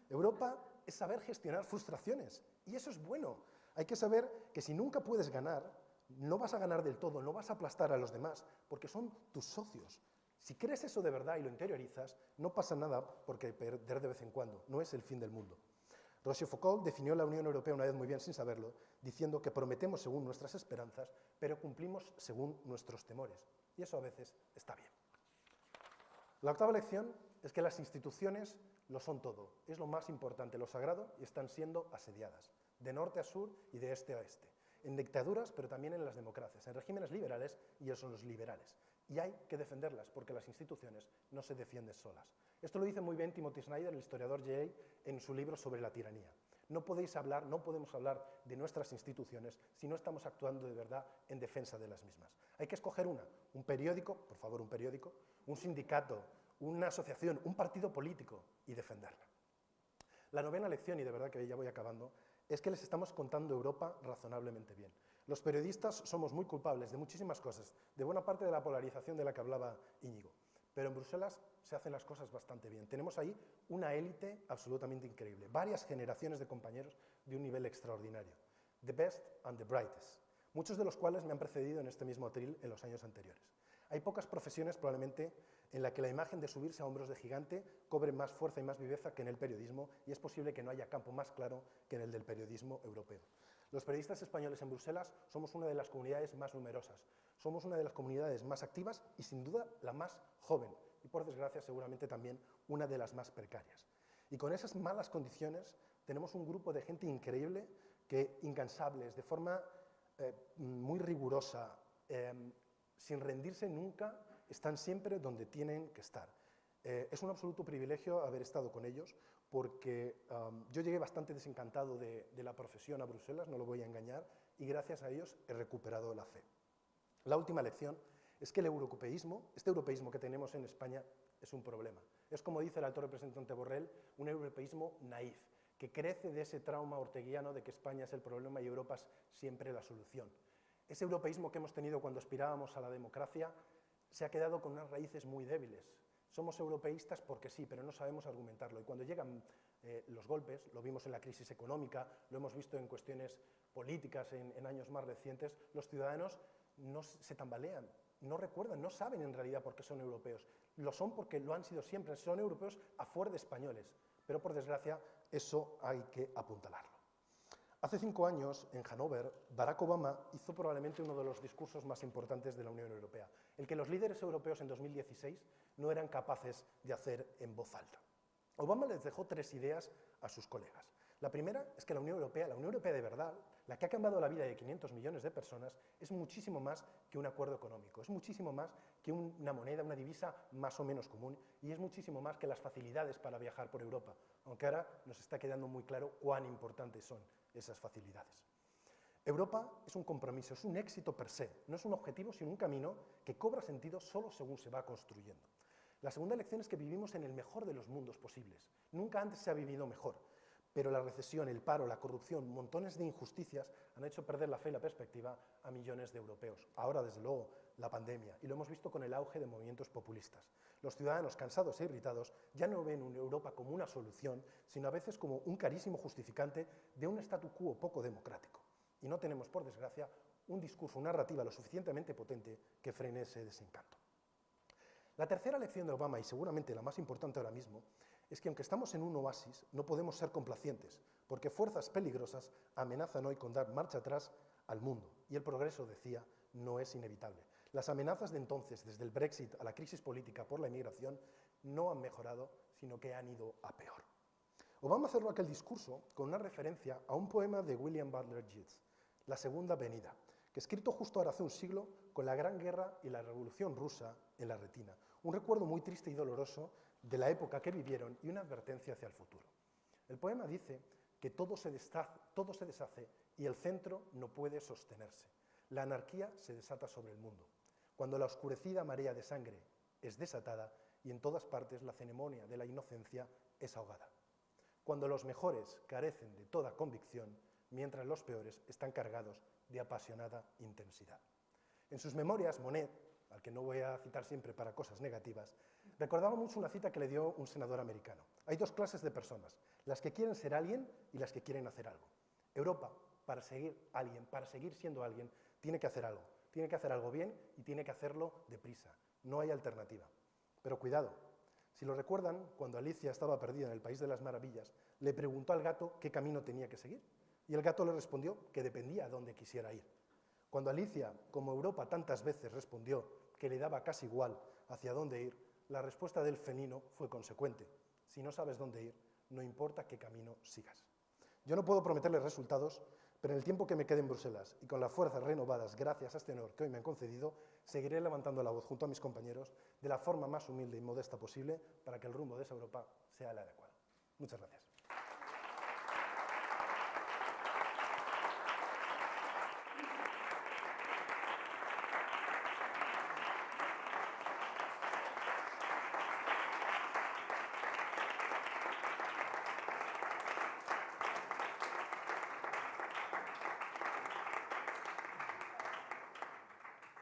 Europa es saber gestionar frustraciones, y eso es bueno. Hay que saber que si nunca puedes ganar, no vas a ganar del todo, no vas a aplastar a los demás, porque son tus socios. Si crees eso de verdad y lo interiorizas, no pasa nada porque perder de vez en cuando, no es el fin del mundo. Rochefoucauld definió la Unión Europea una vez muy bien sin saberlo, diciendo que prometemos según nuestras esperanzas, pero cumplimos según nuestros temores. Y eso a veces está bien. La octava lección es que las instituciones lo son todo. Es lo más importante, lo sagrado, y están siendo asediadas, de norte a sur y de este a oeste. En dictaduras, pero también en las democracias, en regímenes liberales y en los liberales. Y hay que defenderlas, porque las instituciones no se defienden solas. Esto lo dice muy bien Timothy Snyder, el historiador Yale, en su libro sobre la tiranía. No podemos hablar de nuestras instituciones si no estamos actuando de verdad en defensa de las mismas. Hay que escoger un periódico, por favor, un periódico, un sindicato, una asociación, un partido político y defenderla. La novena lección, y de verdad que ya voy acabando, es que les estamos contando Europa razonablemente bien. Los periodistas somos muy culpables de muchísimas cosas, de buena parte de la polarización de la que hablaba Íñigo, pero en Bruselas se hacen las cosas bastante bien. Tenemos ahí una élite absolutamente increíble, varias generaciones de compañeros de un nivel extraordinario, the best and the brightest, muchos de los cuales me han precedido en este mismo atril en los años anteriores. Hay pocas profesiones probablemente en la que la imagen de subirse a hombros de gigante cobre más fuerza y más viveza que en el periodismo, y es posible que no haya campo más claro que en el del periodismo europeo. Los periodistas españoles en Bruselas somos una de las comunidades más numerosas, somos una de las comunidades más activas y sin duda la más joven, y por desgracia seguramente también una de las más precarias. Y con esas malas condiciones tenemos un grupo de gente increíble que, incansables, de forma muy rigurosa, sin rendirse nunca, están siempre donde tienen que estar. Es un absoluto privilegio haber estado con ellos, porque yo llegué bastante desencantado de la profesión a Bruselas, no lo voy a engañar, y gracias a ellos he recuperado la fe. La última lección es que el europeísmo, este europeísmo que tenemos en España, es un problema. Es, como dice el alto representante Borrell, un europeísmo naif, que crece de ese trauma orteguiano de que España es el problema y Europa es siempre la solución. Ese europeísmo que hemos tenido cuando aspirábamos a la democracia se ha quedado con unas raíces muy débiles. Somos europeístas porque sí, pero no sabemos argumentarlo. Y cuando llegan los golpes, lo vimos en la crisis económica, lo hemos visto en cuestiones políticas en años más recientes, los ciudadanos se tambalean, no recuerdan, no saben en realidad por qué son europeos. Lo son porque lo han sido siempre, son europeos a fuer de españoles. Pero por desgracia, eso hay que apuntalarlo. Hace 5 años, en Hannover, Barack Obama hizo probablemente uno de los discursos más importantes de la Unión Europea, el que los líderes europeos en 2016 no eran capaces de hacer en voz alta. Obama les dejó 3 ideas a sus colegas. La primera es que la Unión Europea de verdad, la que ha cambiado la vida de 500 millones de personas, es muchísimo más que un acuerdo económico, es muchísimo más que una moneda, una divisa más o menos común, y es muchísimo más que las facilidades para viajar por Europa, aunque ahora nos está quedando muy claro cuán importantes son esas facilidades. Europa es un compromiso, es un éxito per se, no es un objetivo sino un camino que cobra sentido solo según se va construyendo. La segunda lección es que vivimos en el mejor de los mundos posibles. Nunca antes se ha vivido mejor, pero la recesión, el paro, la corrupción, montones de injusticias han hecho perder la fe y la perspectiva a millones de europeos. Ahora, desde luego, la pandemia, y lo hemos visto con el auge de movimientos populistas. Los ciudadanos, cansados e irritados, ya no ven una Europa como una solución, sino a veces como un carísimo justificante de un statu quo poco democrático. Y no tenemos, por desgracia, un discurso, una narrativa lo suficientemente potente que frene ese desencanto. La tercera lección de Obama, y seguramente la más importante ahora mismo, es que aunque estamos en un oasis, no podemos ser complacientes, porque fuerzas peligrosas amenazan hoy con dar marcha atrás al mundo. Y el progreso, decía, no es inevitable. Las amenazas de entonces, desde el Brexit a la crisis política por la inmigración, no han mejorado, sino que han ido a peor. Obama cerró aquel discurso con una referencia a un poema de William Butler Yeats, La Segunda Venida, que escrito justo ahora hace un siglo, con la Gran Guerra y la Revolución Rusa en la retina. Un recuerdo muy triste y doloroso de la época que vivieron y una advertencia hacia el futuro. El poema dice que todo se deshace y el centro no puede sostenerse. La anarquía se desata sobre el mundo. Cuando la oscurecida marea de sangre es desatada y en todas partes la ceremonia de la inocencia es ahogada. Cuando los mejores carecen de toda convicción, mientras los peores están cargados de apasionada intensidad. En sus memorias, Monet, al que no voy a citar siempre para cosas negativas, recordaba mucho una cita que le dio un senador americano. Hay dos clases de personas, las que quieren ser alguien y las que quieren hacer algo. Europa, para seguir siendo alguien, tiene que hacer algo bien y tiene que hacerlo deprisa. No hay alternativa. Pero cuidado, si lo recuerdan, cuando Alicia estaba perdida en el País de las Maravillas, le preguntó al gato qué camino tenía que seguir. Y el gato le respondió que dependía a dónde quisiera ir. Cuando Alicia, como Europa tantas veces, respondió que le daba casi igual hacia dónde ir, la respuesta del felino fue consecuente. Si no sabes dónde ir, no importa qué camino sigas. Yo no puedo prometerles resultados, pero en el tiempo que me quede en Bruselas y con las fuerzas renovadas gracias a este honor que hoy me han concedido, seguiré levantando la voz junto a mis compañeros de la forma más humilde y modesta posible para que el rumbo de esa Europa sea el adecuado. Muchas gracias.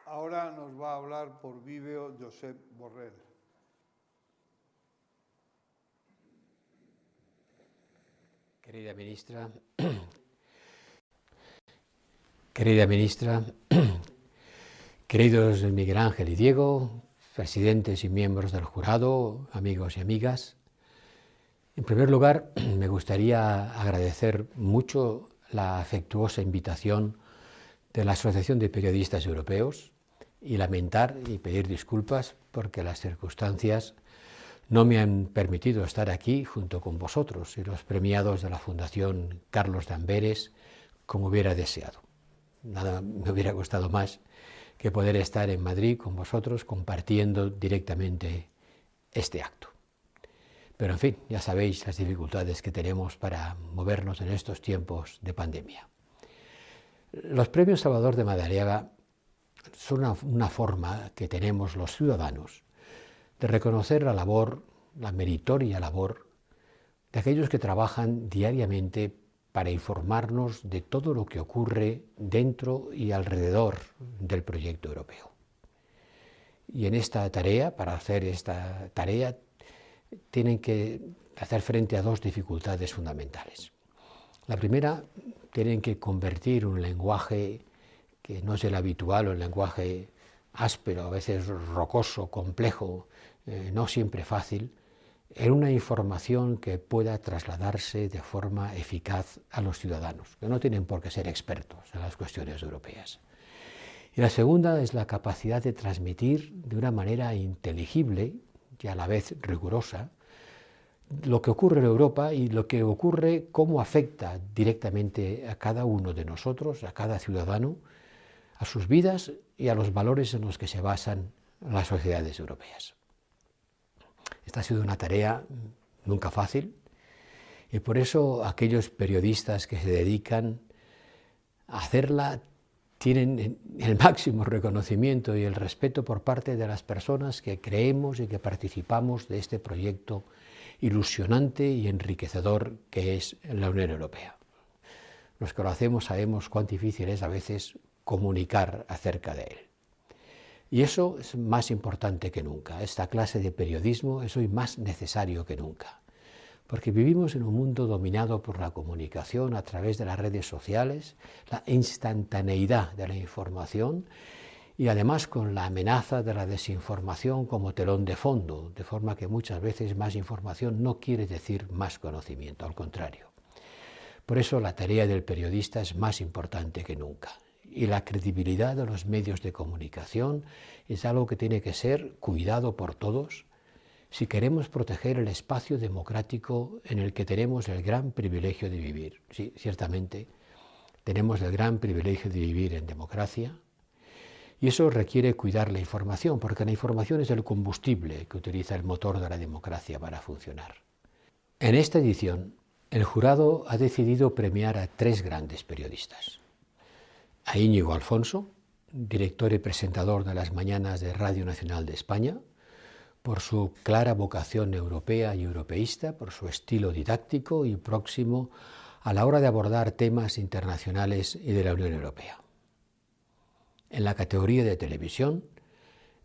Ahora nos va a hablar por vídeo Josep Borrell. Querida ministra, queridos Miguel Ángel y Diego, presidentes y miembros del jurado, amigos y amigas, en primer lugar me gustaría agradecer mucho la afectuosa invitación de la Asociación de Periodistas Europeos y lamentar y pedir disculpas porque las circunstancias no me han permitido estar aquí junto con vosotros y los premiados de la Fundación Carlos de Amberes como hubiera deseado. Nada me hubiera gustado más que poder estar en Madrid con vosotros compartiendo directamente este acto. Pero en fin, ya sabéis las dificultades que tenemos para movernos en estos tiempos de pandemia. Los premios Salvador de Madariaga son una forma que tenemos los ciudadanos de reconocer la labor, la meritoria labor de aquellos que trabajan diariamente para informarnos de todo lo que ocurre dentro y alrededor del proyecto europeo. Y en esta tarea, para hacer esta tarea, tienen que hacer frente a dos dificultades fundamentales. La primera, tienen que convertir un lenguaje que no es el habitual, o el lenguaje áspero, a veces rocoso, complejo, no siempre fácil, en una información que pueda trasladarse de forma eficaz a los ciudadanos, que no tienen por qué ser expertos en las cuestiones europeas. Y la segunda es la capacidad de transmitir de una manera inteligible y a la vez rigurosa lo que ocurre en Europa y lo que ocurre, cómo afecta directamente a cada uno de nosotros, a cada ciudadano, a sus vidas y a los valores en los que se basan las sociedades europeas. Esta ha sido una tarea nunca fácil y por eso aquellos periodistas que se dedican a hacerla tienen el máximo reconocimiento y el respeto por parte de las personas que creemos y que participamos de este proyecto ilusionante y enriquecedor que es la Unión Europea. Los que lo hacemos sabemos cuán difícil es a veces comunicar acerca de él. Y eso es más importante que nunca. Esta clase de periodismo es hoy más necesario que nunca, porque vivimos en un mundo dominado por la comunicación a través de las redes sociales, la instantaneidad de la información y además con la amenaza de la desinformación como telón de fondo, de forma que muchas veces más información no quiere decir más conocimiento, al contrario. Por eso la tarea del periodista es más importante que nunca. Y la credibilidad de los medios de comunicación es algo que tiene que ser cuidado por todos si queremos proteger el espacio democrático en el que tenemos el gran privilegio de vivir. Sí, ciertamente, tenemos el gran privilegio de vivir en democracia, y eso requiere cuidar la información, porque la información es el combustible que utiliza el motor de la democracia para funcionar. En esta edición, el jurado ha decidido premiar a 3 grandes periodistas. A Íñigo Alfonso, director y presentador de las mañanas de Radio Nacional de España, por su clara vocación europea y europeísta, por su estilo didáctico y próximo a la hora de abordar temas internacionales y de la Unión Europea. En la categoría de televisión,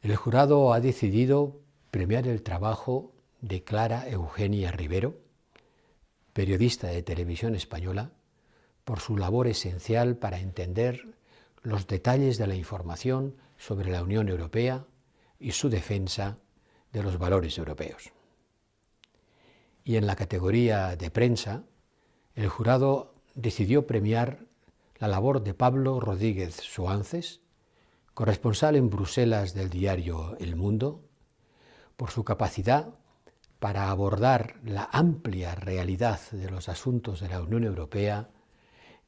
el jurado ha decidido premiar el trabajo de Clara Eugenia Rivero, periodista de Televisión Española, por su labor esencial para entender los detalles de la información sobre la Unión Europea y su defensa de los valores europeos. Y en la categoría de prensa, el jurado decidió premiar la labor de Pablo Rodríguez Suances, corresponsal en Bruselas del diario El Mundo, por su capacidad para abordar la amplia realidad de los asuntos de la Unión Europea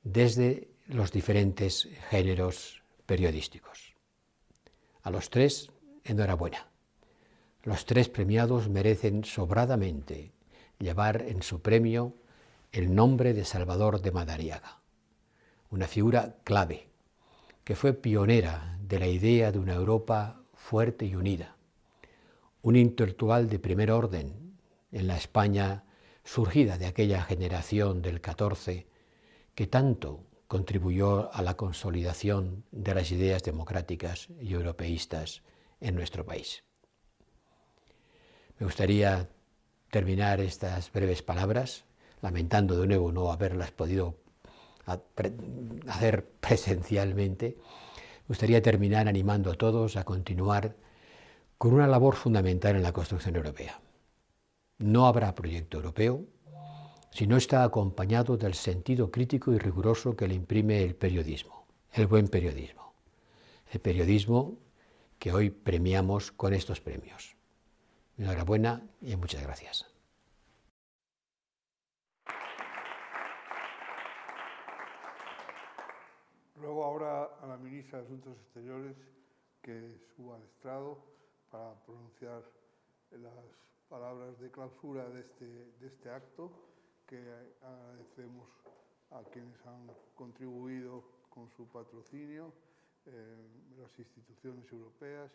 desde los diferentes géneros periodísticos. A los 3, enhorabuena. Los 3 premiados merecen sobradamente llevar en su premio el nombre de Salvador de Madariaga, una figura clave que fue pionera de la idea de una Europa fuerte y unida, un intelectual de primer orden en la España surgida de aquella generación del 14 que tanto contribuyó a la consolidación de las ideas democráticas y europeístas en nuestro país. Me gustaría terminar estas breves palabras, lamentando de nuevo no haberlas podido hacer presencialmente. Me gustaría terminar animando a todos a continuar con una labor fundamental en la construcción europea. No habrá proyecto europeo si no está acompañado del sentido crítico y riguroso que le imprime el periodismo, el buen periodismo. El periodismo que hoy premiamos con estos premios. Enhorabuena y muchas gracias. Luego ahora a la ministra de Asuntos Exteriores que suba al estrado para pronunciar las palabras de clausura de este acto, que agradecemos a quienes han contribuido con su patrocinio, las instituciones europeas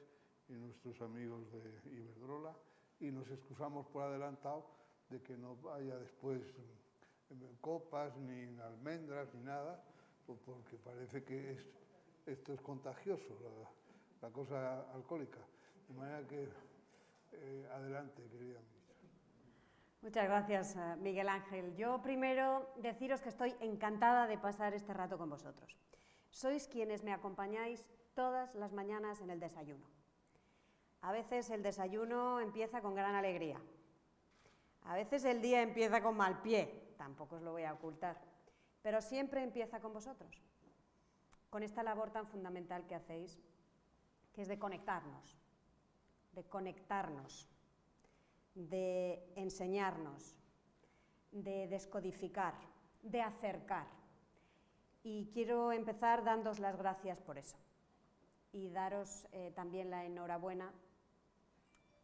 y nuestros amigos de Iberdrola, y nos excusamos por adelantado de que no haya después copas, ni almendras, ni nada, porque parece que esto es contagioso, la cosa alcohólica. De manera que, adelante, querida ministra. Muchas gracias, Miguel Ángel. Yo primero deciros que estoy encantada de pasar este rato con vosotros. Sois quienes me acompañáis todas las mañanas en el desayuno. A veces el desayuno empieza con gran alegría. A veces el día empieza con mal pie, tampoco os lo voy a ocultar. Pero siempre empieza con vosotros, con esta labor tan fundamental que hacéis, que es de conectarnos, de enseñarnos, de descodificar, de acercar. Y quiero empezar dándoos las gracias por eso y daros también la enhorabuena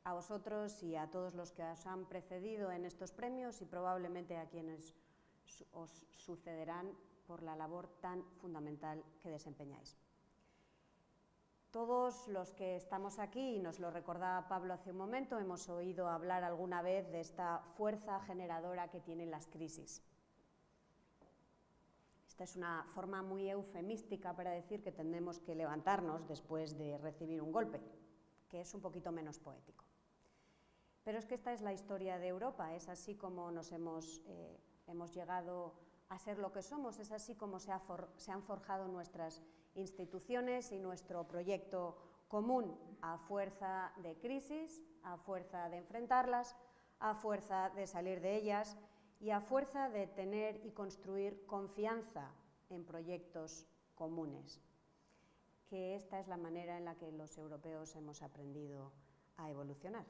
a vosotros y a todos los que os han precedido en estos premios y probablemente a quienes os sucederán por la labor tan fundamental que desempeñáis. Todos los que estamos aquí, y nos lo recordaba Pablo hace un momento, hemos oído hablar alguna vez de esta fuerza generadora que tienen las crisis. Esta es una forma muy eufemística para decir que tenemos que levantarnos después de recibir un golpe, que es un poquito menos poético. Pero es que esta es la historia de Europa, es así como nos hemos llegado a ser lo que somos, es así como se han forjado nuestras instituciones y nuestro proyecto común a fuerza de crisis, a fuerza de enfrentarlas, a fuerza de salir de ellas y a fuerza de tener y construir confianza en proyectos comunes, que esta es la manera en la que los europeos hemos aprendido a evolucionar.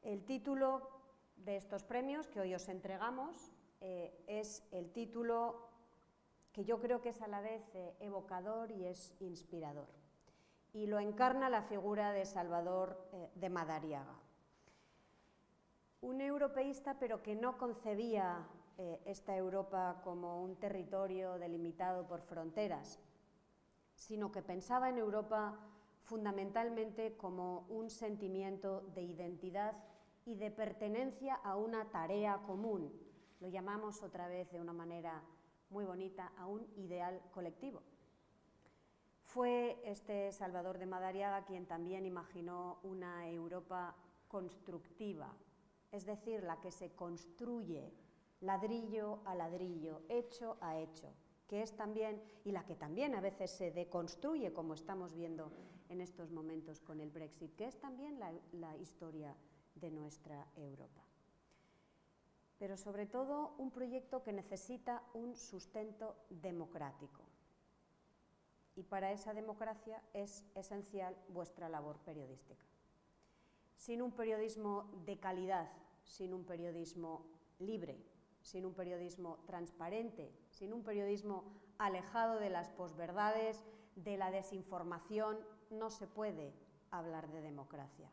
El título de estos premios que hoy os entregamos es el título que yo creo que es a la vez evocador y es inspirador, y lo encarna la figura de Salvador de Madariaga. Un europeísta, pero que no concebía esta Europa como un territorio delimitado por fronteras, sino que pensaba en Europa fundamentalmente como un sentimiento de identidad y de pertenencia a una tarea común. Lo llamamos otra vez de una manera muy bonita a un ideal colectivo. Fue este Salvador de Madariaga quien también imaginó una Europa constructiva, es decir, la que se construye ladrillo a ladrillo, hecho a hecho, que es también, y la que también a veces se deconstruye, como estamos viendo en estos momentos con el Brexit, que es también la historia de nuestra Europa. Pero sobre todo un proyecto que necesita un sustento democrático. Y para esa democracia es esencial vuestra labor periodística. Sin un periodismo de calidad, sin un periodismo libre, sin un periodismo transparente, sin un periodismo alejado de las posverdades, de la desinformación, no se puede hablar de democracia.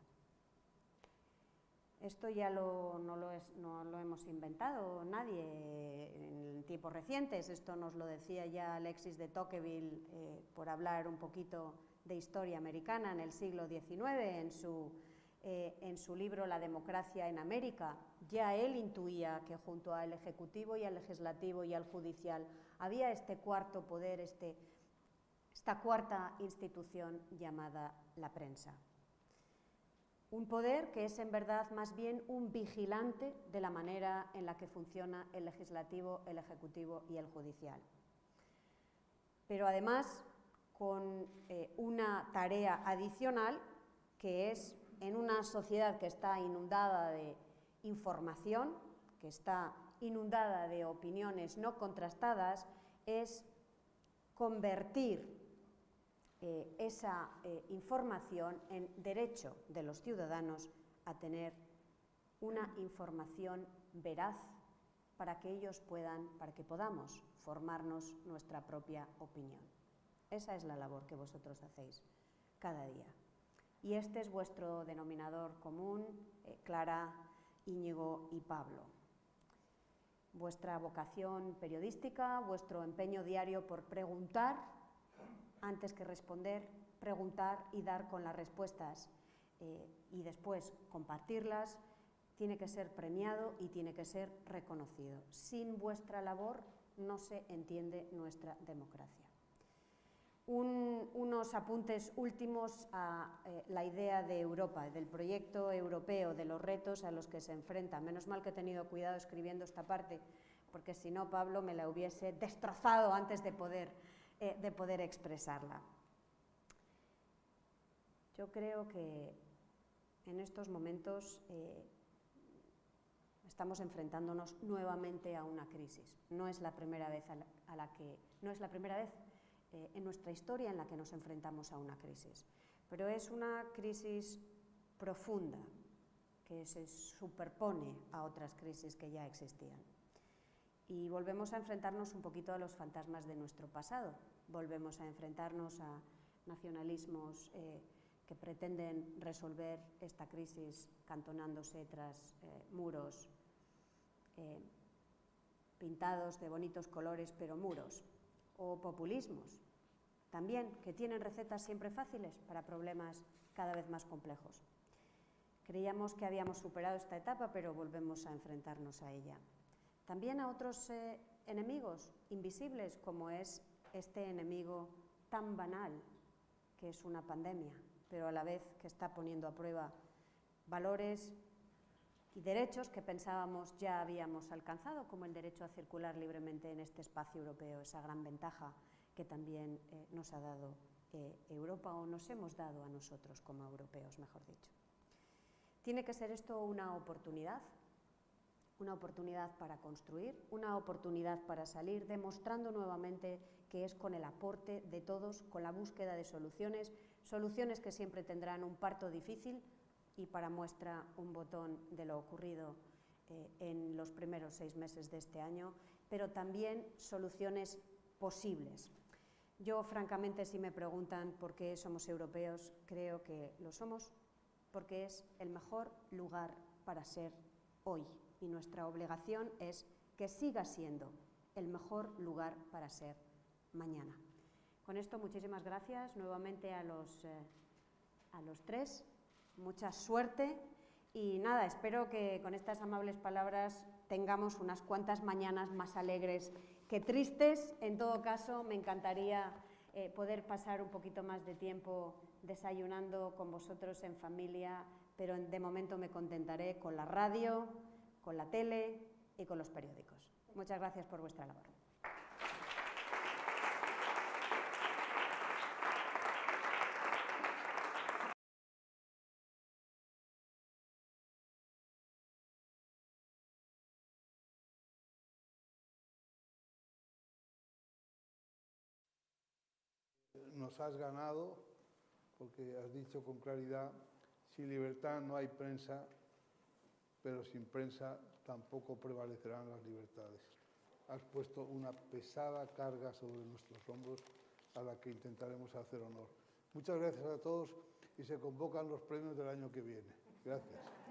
Esto ya no lo hemos inventado nadie en tiempos recientes, esto nos lo decía ya Alexis de Tocqueville, por hablar un poquito de historia americana en el siglo XIX, en su libro La democracia en América. Ya él intuía que junto al Ejecutivo y al Legislativo y al Judicial había este cuarto poder, esta cuarta institución llamada la prensa. Un poder que es en verdad más bien un vigilante de la manera en la que funciona el Legislativo, el Ejecutivo y el Judicial. Pero además con una tarea adicional que es, en una sociedad que está inundada de información, que está inundada de opiniones no contrastadas, es convertir esa información en derecho de los ciudadanos a tener una información veraz para que para que podamos formarnos nuestra propia opinión. Esa es la labor que vosotros hacéis cada día. Y este es vuestro denominador común, Clara, Íñigo y Pablo. Vuestra vocación periodística, vuestro empeño diario por preguntar antes que responder, preguntar y dar con las respuestas y después compartirlas, tiene que ser premiado y tiene que ser reconocido. Sin vuestra labor no se entiende nuestra democracia. Unos apuntes últimos a la idea de Europa, del proyecto europeo, de los retos a los que se enfrenta. Menos mal que he tenido cuidado escribiendo esta parte, porque si no, Pablo me la hubiese destrozado antes de poder expresarla. Yo creo que en estos momentos estamos enfrentándonos nuevamente a una crisis. No es la primera vez en nuestra historia en la que nos enfrentamos a una crisis, pero es una crisis profunda que se superpone a otras crisis que ya existían. Y volvemos a enfrentarnos un poquito a los fantasmas de nuestro pasado, volvemos a enfrentarnos a nacionalismos que pretenden resolver esta crisis cantonándose tras muros pintados de bonitos colores, pero muros, o populismos, también, que tienen recetas siempre fáciles para problemas cada vez más complejos. Creíamos que habíamos superado esta etapa, pero volvemos a enfrentarnos a ella. También a otros enemigos invisibles, como es este enemigo tan banal que es una pandemia, pero a la vez que está poniendo a prueba valores y derechos que pensábamos ya habíamos alcanzado, como el derecho a circular libremente en este espacio europeo, esa gran ventaja que también nos ha dado Europa, o nos hemos dado a nosotros como europeos, mejor dicho. Tiene que ser esto una oportunidad para construir, una oportunidad para salir, demostrando nuevamente que es con el aporte de todos, con la búsqueda de soluciones, soluciones que siempre tendrán un parto difícil, y para muestra un botón de lo ocurrido en los primeros 6 meses de este año, pero también soluciones posibles. Yo, francamente, si me preguntan por qué somos europeos, creo que lo somos porque es el mejor lugar para ser hoy, y nuestra obligación es que siga siendo el mejor lugar para ser mañana. Con esto, muchísimas gracias nuevamente a los 3, mucha suerte, y nada, espero que con estas amables palabras tengamos unas cuantas mañanas más alegres que tristes. En todo caso, me encantaría poder pasar un poquito más de tiempo desayunando con vosotros en familia, pero de momento me contentaré con la radio, con la tele y con los periódicos. Muchas gracias por vuestra labor. Nos has ganado porque has dicho con claridad: sin libertad no hay prensa, pero sin prensa tampoco prevalecerán las libertades. Has puesto una pesada carga sobre nuestros hombros a la que intentaremos hacer honor. Muchas gracias a todos, y se convocan los premios del año que viene. Gracias.